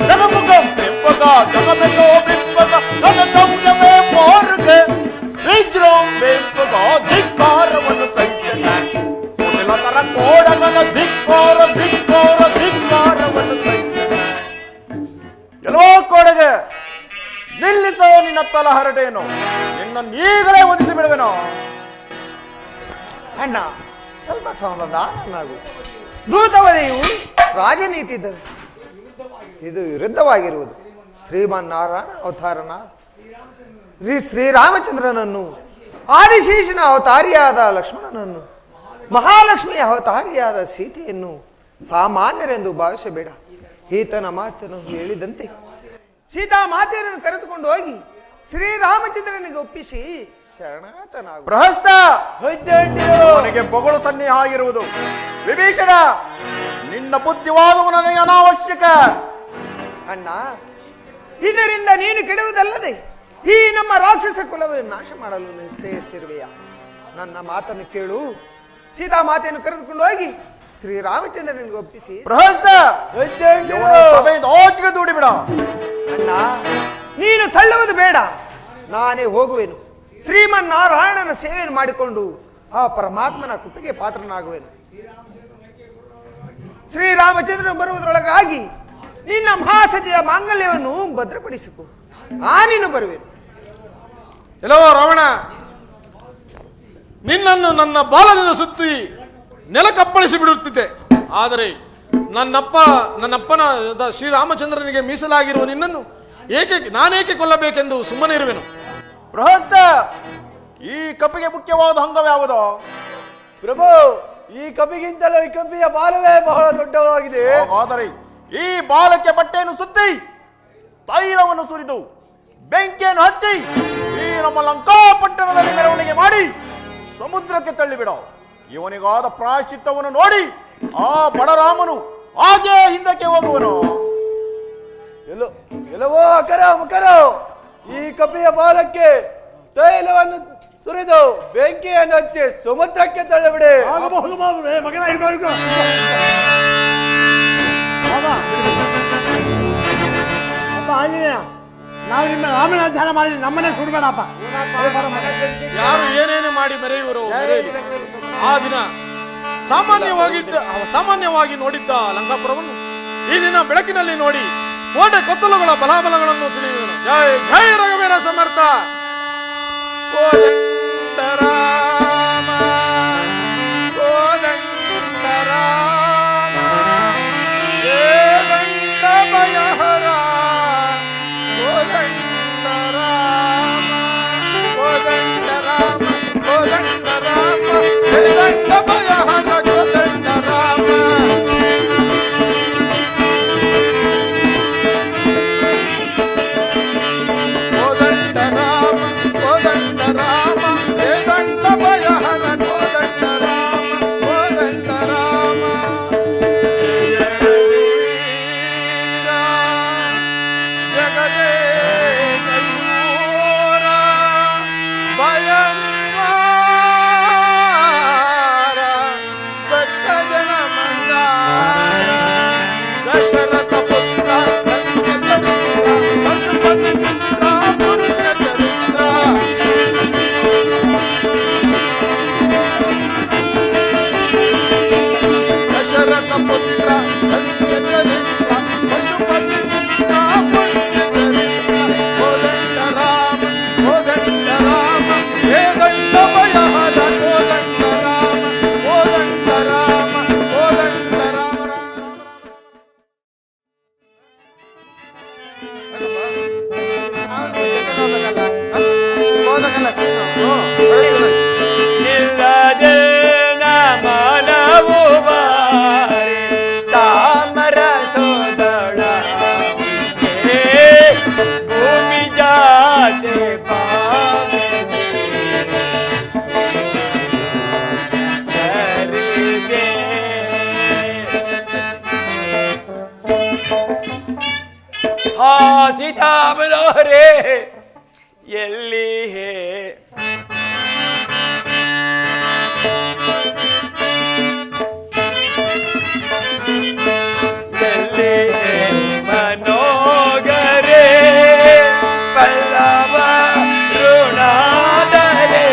ಜನಮುಖಂ ಬಿಂಬಗ ಜಗಮೆಸೋ ಬಿಂಬಗ, ಘನ ಸಂಯಮೇ ಮಾರ್ಗ ವಿಜೃಂ ಬಿಂಬಗ ಧಿಕ್ಕಾರವನ್ನು ಸಹಿಸೆನು. ಕುಟಿಲ ತರ ಕೋಡಗನ ಧಿಕ್ಕೋರ ಧಿಕ್ಕೋರ ಧಿಕ್ಕಾರವನ್ನು ಸಹಿಸೆನು. ಎಲ್ಲೋ ಕೋಡಗೆ, ನಿಲ್ಲಿಸೋ ನಿನ್ನ ತಲ ಹರಟೇನು, ನಿನ್ನನ್ನು ಈಗಲೇ ಒದಿಸಿ ಬಿಡುವೆನೋ. ಅಣ್ಣ, ಸ್ವಲ್ಪ ಸಮಾಧಾನನಾಗು. ದೂತವದೆಯು ರಾಜನೀತಿ ಇದ್ದರು, ಇದು ವಿರುದ್ಧವಾಗಿರುವುದು. ಶ್ರೀಮನ್ನಾರಾಯಣ ಅವತಾರನ ಶ್ರೀರಾಮಚಂದ್ರನನ್ನು, ಆದಿಶೇಷನ ಅವತಾರಿಯಾದ ಲಕ್ಷ್ಮಣನನ್ನು, ಮಹಾಲಕ್ಷ್ಮಿಯ ಅವತಾರಿಯಾದ ಸೀತೆಯನ್ನು ಸಾಮಾನ್ಯರೆಂದು ಭಾವಿಸಬೇಡ. ಈತನ ಮಾತನ್ನು ಹೇಳಿದಂತೆ ಸೀತಾ ಮಾತೆಯನ್ನು ಕರೆದುಕೊಂಡು ಹೋಗಿ ಶ್ರೀರಾಮಚಂದ್ರನಿಗೆ ಒಪ್ಪಿಸಿ ಶರಣಾಗತನಾಗು. ಬೃಹಸ್ತ ಅವನಿಗೆ ಬೊಗಳು ಸನ್ನಿಹ ಆಗಿರುವುದು. ವಿಭೀಷಣ, ನಿನ್ನ ಬುದ್ಧಿವಾದವು ನನಗೆ ಅನಾವಶ್ಯಕ. ಅಣ್ಣ, ಇದರಿಂದ ನೀನು ಕೆಡುವುದಲ್ಲದೆ ಈ ನಮ್ಮ ರಾಕ್ಷಸ ಕುಲವನ್ನು ನಾಶ ಮಾಡಲು ನಿಶ್ಚಯಿಸಿರುವೆಯ. ನನ್ನ ಮಾತನ್ನು ಕೇಳು. ಸೀತಾ ಮಾತೆಯನ್ನು ಕರೆದುಕೊಂಡು ಹೋಗಿ ಶ್ರೀರಾಮಚಂದ್ರನಿಗೆ ಒಪ್ಪಿಸಿ ಬೃಹಸ್ತ ಸಭೆಯಿಂದ ಆಚೆಗೆ ದೂಡಿ ಬಿಡ. ಅಣ್ಣ, ನೀನು ತಳ್ಳುವುದು ಬೇಡ, ನಾನೇ ಹೋಗುವೆನು. ಶ್ರೀಮನ್ನಾರಾಯಣನ ಸೇವೆಯನ್ನು ಮಾಡಿಕೊಂಡು ಆ ಪರಮಾತ್ಮನ ಕೃಪೆಗೆ ಪಾತ್ರನಾಗುವೆನು. ಶ್ರೀರಾಮಚಂದ್ರನು ಬರುವುದರೊಳಗಾಗಿ ನಿನ್ನ ಮಹಾಸತಿಯ ಮಾಂಗಲ್ಯವನ್ನು ಭದ್ರಪಡಿಸಿಕೊ. ನೀನು ಬರುವೆನು. ಎಲ್ಲೋ ರಾವಣ, ನಿನ್ನನ್ನು ನನ್ನ ಬಾಲದಿಂದ ಸುತ್ತಿ ನೆಲಕ್ಕಪ್ಪಳಿಸಿ ಬಿಡುತ್ತಿದ್ದೆ. ಆದರೆ ನನ್ನಪ್ಪನ ಶ್ರೀರಾಮಚಂದ್ರನಿಗೆ ಮೀಸಲಾಗಿರುವ ನಿನ್ನನ್ನು ನಾನೇಕೆ ಕೊಲ್ಲಬೇಕೆಂದು ಸುಮ್ಮನೆ ಇರುವೆನು. ಬೃಹಸ್ತ, ಈ ಕಪಿಗೆ ಮುಖ್ಯವಾದ ಅಂಗವ ಯಾವುದೋ? ಪ್ರಭು, ಈ ಕಪಿಗಿಂತಲೂ ಈ ಕಪಿಯ ಬಾಲವೇ ಬಹಳ ದೊಡ್ಡವಾಗಿದೆ. ಆದರೆ ಈ ಬಾಲಕ್ಕೆ ಬಟ್ಟೆಯನ್ನು ಸುತ್ತಿ ತೈಲವನ್ನು ಸುರಿದು ಬೆಂಕಿಯನ್ನು ಹಚ್ಚಿ ಈ ನಮ್ಮ ಲಂಕಾಪಟ್ಟಣದಲ್ಲಿ ಮೆರವಣಿಗೆ ಮಾಡಿ ಸಮುದ್ರಕ್ಕೆ ತಳ್ಳಿಬಿಡ. ಇವನಿಗಾದ ಪ್ರಾಯಶ್ಚಿತ್ತವನ್ನು ನೋಡಿ ಆ ಬಡರಾಮನು ಹಾಗೇ ಹಿಂದಕ್ಕೆ ಹೋಗುವನು. ಎಲ್ಲವೋ ಅಕರ ಮಕರ, ಈ ಕಪಿಯ ಬಾಲಕ್ಕೆ ತೈಲವನ್ನು ಸುರಿದು ಬೆಂಕಿಯನ್ನು ಹಚ್ಚಿ ಸಮುದ್ರಕ್ಕೆ ತಳ್ಳಿಬಿಡಿ. ಆಗಬಹುದು ಮಗನ. ಅಪ್ಪ ಆಂಜನೇಯ, ನಾವು ನಿಮ್ಮ ರಾಮನ ಧ್ಯಾನ ಮಾಡಿ ನಮ್ಮನೆ ಸುಡಬೇಡಪ್ಪ. ಯಾರು ಏನೇನು ಮಾಡಿ ಮೆರೆಯುವರು ಮೆರೆಯಲಿ. ಆ ದಿನ ಸಾಮಾನ್ಯವಾಗಿ ನೋಡಿದ್ದ ಲಂಕಾಪುರವನ್ನು ಈ ದಿನ ಬೆಳಕಿನಲ್ಲಿ ನೋಡಿ ಕೋಟೆ ಕೊತ್ತಲುಗಳ ಬಲಾಬಲಗಳನ್ನು ತಿಳಿಯುವನು. ಜಯ ಜಯ ರಘುವೀರ ಸಮರ್ಥ. ಕೋದಂಡರಾಮ ಕೋದಂಡರಾಮ ದಂಡ ಭಯಹರ ಕೋದಂಡರಾಮ ಕೋದಂಡರಾಮ ಕೋದಂಡರಾಮ ದಂಡ ಭಯಹರ ಕೋದಂಡರಾಮ. ನಿಲ್ಲದೆ ನಮನವು ಬಾರಿ ತಾಮರ ಸೋದ ಸೀತಾ ಮನೋಹರೇ ಎಲ್ಲಿ ಹೇ ಮನೋಗರೇ ಪಲ್ಲವ ಋಣಾದರೇ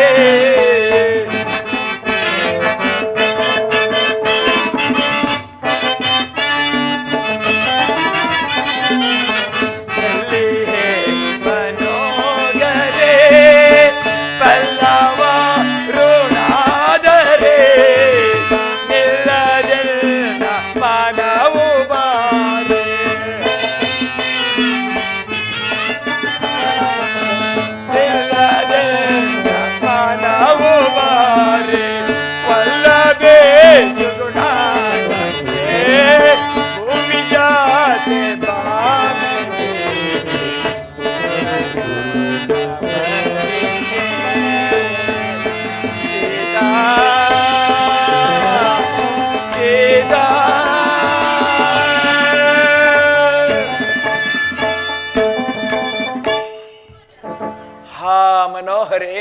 ಮನೋಹರೇ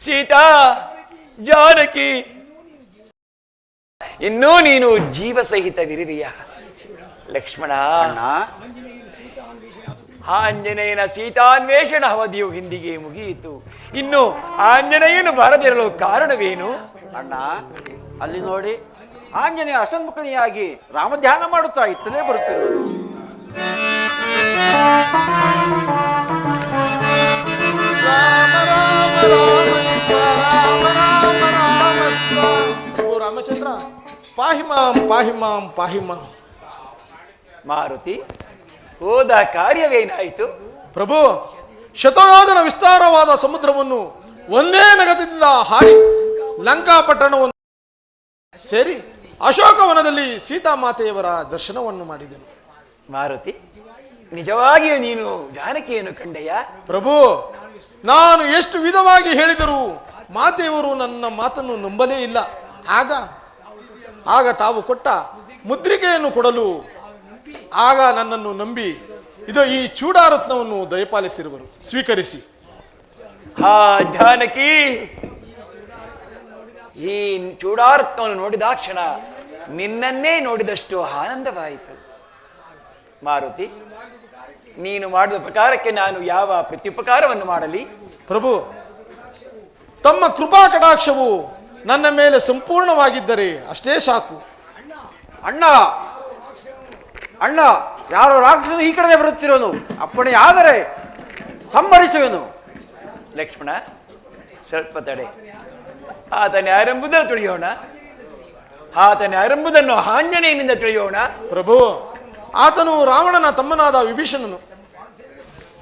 ಸೀತಾ ಜಾನಕಿ ಇನ್ನೂ ನೀನು ಜೀವ ಸಹಿತವಿರುವೆಯ ಲಕ್ಷ್ಮಣ ಆಂಜನೇಯನ ಸೀತಾನ್ವೇಷಣ ಅವಧಿಯು ಹಿಂದಿಗೆ ಮುಗಿಯಿತು ಇನ್ನು ಆಂಜನೇಯನು ಬರದಿರಲು ಕಾರಣವೇನು ಅಣ್ಣ ಅಲ್ಲಿ ನೋಡಿ ಆಂಜನೇಯ ಅಸನ್ಮುಖನಿಯಾಗಿ ರಾಮಧ್ಯಾನ ಮಾಡುತ್ತಾ ಇತ್ತಲೇ ಬರುತ್ತಿರುವುದು ರಾಮ ರಾಮ ರಾಮ ರಾಮ ರಾಮ ರಾಮ ಓ ರಾಮಚಂದ್ರ ಪಾಹಿಮಾಂ ಪಾಹಿಮಾಂ ಪಾಹಿಮಾಂ. ಮಾರುತಿ ಹೋದ ಕಾರ್ಯವೇನಾಯಿತು ಪ್ರಭು, ಶತಯೋಜನ ವಿಸ್ತಾರವಾದ ಸಮುದ್ರವನ್ನು ಒಂದೇ ನಗರದಿಂದ ಹಾರಿ ಲಂಕಾಪಟ್ಟಣವನ್ನು ಸೇರಿ ಅಶೋಕವನದಲ್ಲಿ ಸೀತಾಮಾತೆಯವರ ದರ್ಶನವನ್ನು ಮಾಡಿದೆನು. ಮಾರುತಿ ನಿಜವಾಗಿಯೂ ನೀನು ಜಾನಕಿಯನ್ನು ಕಂಡೆಯ? ಪ್ರಭು, ನಾನು ಎಷ್ಟು ವಿಧವಾಗಿ ಹೇಳಿದರೂ ಮಾತೆಯವರು ನನ್ನ ಮಾತನ್ನು ನಂಬಲೇ ಇಲ್ಲ. ಆಗ ತಾವು ಕೊಟ್ಟ ಮುದ್ರಿಕೆಯನ್ನು ಕೊಡಲು ಆಗ ನನ್ನನ್ನು ನಂಬಿ ಇದು ಈ ಚೂಡಾರತ್ನವನ್ನು ದಯಪಾಲಿಸಿರುವರು, ಸ್ವೀಕರಿಸಿ. ಹಾ ಜಾನಕಿ, ಈ ಚೂಡಾರತ್ನವನ್ನು ನೋಡಿದಾಕ್ಷಣ ನಿನ್ನನ್ನೇ ನೋಡಿದಷ್ಟು ಆನಂದವಾಯಿತು. ಮಾರುತಿ, ನೀನು ಮಾಡಿದ ಉಪಕಾರಕ್ಕೆ ನಾನು ಯಾವ ಪ್ರತ್ಯುಪಕಾರವನ್ನು ಮಾಡಲಿ? ಪ್ರಭು, ತಮ್ಮ ಕೃಪಾ ಕಟಾಕ್ಷವು ನನ್ನ ಮೇಲೆ ಸಂಪೂರ್ಣವಾಗಿದ್ದರೆ ಅಷ್ಟೇ ಸಾಕು. ಅಣ್ಣ ಅಣ್ಣ, ಯಾರೋ ರಾಕ್ಷಸನು ಈ ಕಡೆ ಬರುತ್ತಿರೋನು, ಅಪ್ಪಣೆ ಆದರೆ ಸಂಹರಿಸುವೆನು. ಲಕ್ಷ್ಮಣ, ಸ್ವಲ್ಪ ತಡೆ. ಆತನ ಯಾರೆಂಬುದನ್ನು ತಿಳಿಯೋಣ. ಆತನ ಯಾರೆಂಬುದನ್ನು ಆಂಜನೇಯನಿಂದ ತಿಳಿಯೋಣ. ಪ್ರಭು, ಆತನು ರಾವಣನ ತಮ್ಮನಾದ ವಿಭೀಷಣನು.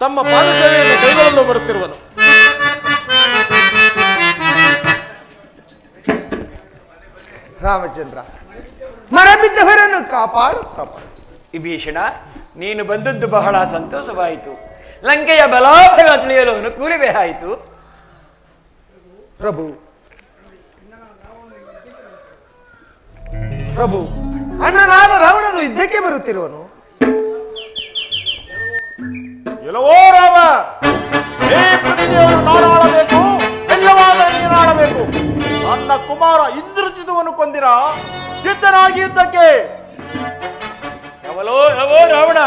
ತಮ್ಮ ಪಾದ ಸೇವೆಯನ್ನು ಕೈಗೊಳ್ಳಲು ಬರುತ್ತಿರುವನು. ರಾಮಚಂದ್ರ, ಮರ ಬಿದ್ದವರನ್ನು ಕಾಪಾಡು ಕಾಪಾಡು. ವಿಭೀಷಣ, ನೀನು ಬಂದದ್ದು ಬಹಳ ಸಂತೋಷವಾಯಿತು. ಲಂಕೆಯ ಬಲಾಬಲ ತಿಳಿಯಲು ಅನುಕೂಲವೇ ಆಯಿತು. ಪ್ರಭು ಪ್ರಭು, ಅಣ್ಣನಾದ ರಾವಣನು ಯುದ್ಧಕ್ಕೆ ಬರುತ್ತಿರುವನು. ಎಲ್ಲವೋ ರಾಮ, ಈ ಪೃಥ್ವಿಯನ್ನು ನಾನು ಆಳಬೇಕು, ಎಲ್ಲವಾದರೆ ನೀನು ಆಳಬೇಕು. ನನ್ನ ಕುಮಾರ ಇಂದ್ರಜಿತುವನ್ನು ಕೊಂದಿರ ಸಿದ್ಧನಾಗಿ ಯುದ್ಧಕ್ಕೆ. ಯವೋ ರಾವಣ,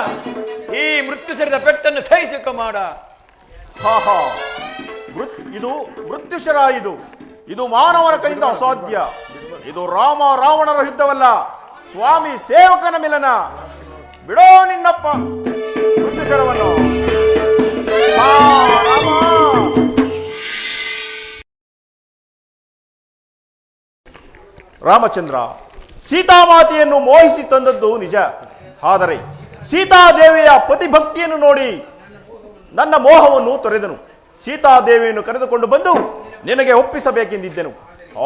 ಈ ಮೃತ್ಯು ಸೇರಿದ ಪೆಟ್ಟನ್ನು ಸಹಿಸಿಕ ಮಾಡ. ಇದು ಮೃತ್ಯುಶರ, ಇದು ಮಾನವನ ಕೈಯಿಂದ ಅಸಾಧ್ಯ. ಇದು ರಾಮ ರಾವಣರ ಯುದ್ಧವಲ್ಲ, ಸ್ವಾಮಿ ಸೇವಕನ ಮಿಲನ. ಬಿಡೋ ನಿನ್ನಪ್ಪ ಮೃತ್ಯುಶರವನ್ನು. ರಾಮಚಂದ್ರ ಸೀತಾಮಾತೆಯನ್ನು ಮೋಹಿಸಿ ತಂದದ್ದು ನಿಜ. ಆದರೆ ಸೀತಾದೇವಿಯ ಪತಿಭಕ್ತಿಯನ್ನು ನೋಡಿ ನನ್ನ ಮೋಹವನ್ನು ತೊರೆದನು. ಸೀತಾದೇವಿಯನ್ನು ಕರೆದುಕೊಂಡು ಬಂದು ನಿನಗೆ ಒಪ್ಪಿಸಬೇಕೆಂದಿದ್ದೆನು.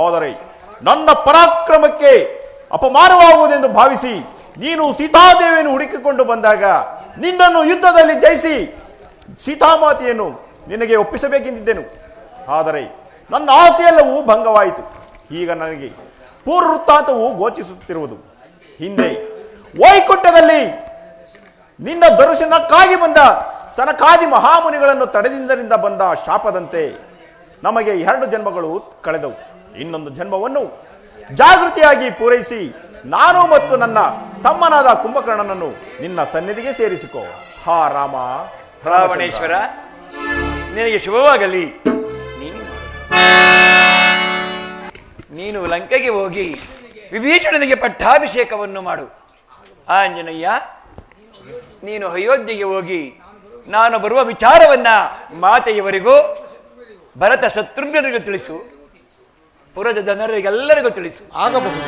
ಆದರೆ ನನ್ನ ಪರಾಕ್ರಮಕ್ಕೆ ಅಪಮಾನವಾಗುವುದೆಂದು ಭಾವಿಸಿ ನೀನು ಸೀತಾದೇವಿಯನ್ನು ಹುಡುಕಿಕೊಂಡು ಬಂದಾಗ ನಿನ್ನನ್ನು ಯುದ್ಧದಲ್ಲಿ ಜಯಿಸಿ ಸೀತಾಮಾತೆಯನ್ನು ನಿನಗೆ ಒಪ್ಪಿಸಬೇಕೆಂದಿದ್ದೆನು. ಆದರೆ ನನ್ನ ಆಸೆಯೆಲ್ಲವೂ ಭಂಗವಾಯಿತು. ಈಗ ನನಗೆ ಪೂರ್ವವೃತ್ತಾಂತವು ಗೋಚಿಸುತ್ತಿರುವುದು. ಹಿಂದೆ ವೈಕುಂಠದಲ್ಲಿ ನಿನ್ನ ದರ್ಶನಕ್ಕಾಗಿ ಬಂದ ಸನಕಾದಿ ಮಹಾಮುನಿಗಳನ್ನು ತಡೆದಿಂದರಿಂದ ಬಂದ ಶಾಪದಂತೆ ನಮಗೆ 2 ಜನ್ಮಗಳು ಕಳೆದವು. ಇನ್ನೊಂದು ಜನ್ಮವನ್ನು ಜಾಗೃತಿಯಾಗಿ ಪೂರೈಸಿ ನಾನು ಮತ್ತು ನನ್ನ ತಮ್ಮನಾದ ಕುಂಭಕರ್ಣನನ್ನು ನಿನ್ನ ಸನ್ನಿಧಿಗೆ ಸೇರಿಸಿಕೋ. ಹಾ ರಾಮ. ರಾವಣೇಶ್ವರ, ನಿನಗೆ ಶುಭವಾಗಲಿ. ನೀನು ಲಂಕೆಗೆ ಹೋಗಿ ವಿಭೀಷಣನಿಗೆ ಪಟ್ಟಾಭಿಷೇಕವನ್ನು ಮಾಡು. ಆಂಜನೇಯ, ನೀನು ಅಯೋಧ್ಯೆಗೆ ಹೋಗಿ ನಾನು ಬರುವ ವಿಚಾರವನ್ನ ಮಾತೆಯವರಿಗೂ ಭರತ ಶತ್ರುಘ್ನರಿಗೂ ತಿಳಿಸು, ಪುರದ ಜನರಿಗೆಲ್ಲರಿಗೂ ತಿಳಿಸು. ಆಗಬಹುದು.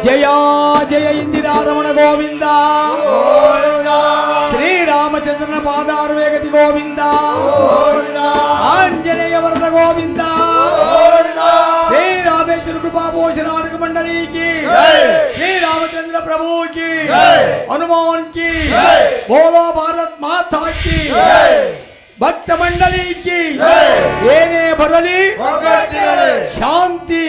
ಜಯ ಜಯ ಇಂದಿರಾರಮಣ ಗೋವಿಂದ, ಶ್ರೀರಾಮಚಂದ್ರನ ಪಾದಾರ್ವೇಗತಿ ಗೋವಿಂದ, ಆಂಜನೇಯ ವರದ ಗೋವಿಂದ, ಶ್ರೀರಾಮೇಶ್ವರ ಕೃಪಾ ಪೋಷಣ नाटक मंडली की, श्री रामचंद्र प्रभु की, हनुमान की, बोलो भारत माता की, भक्त मंडली की, ಏನೇ ಬರಲಿ ಶಾಂತಿ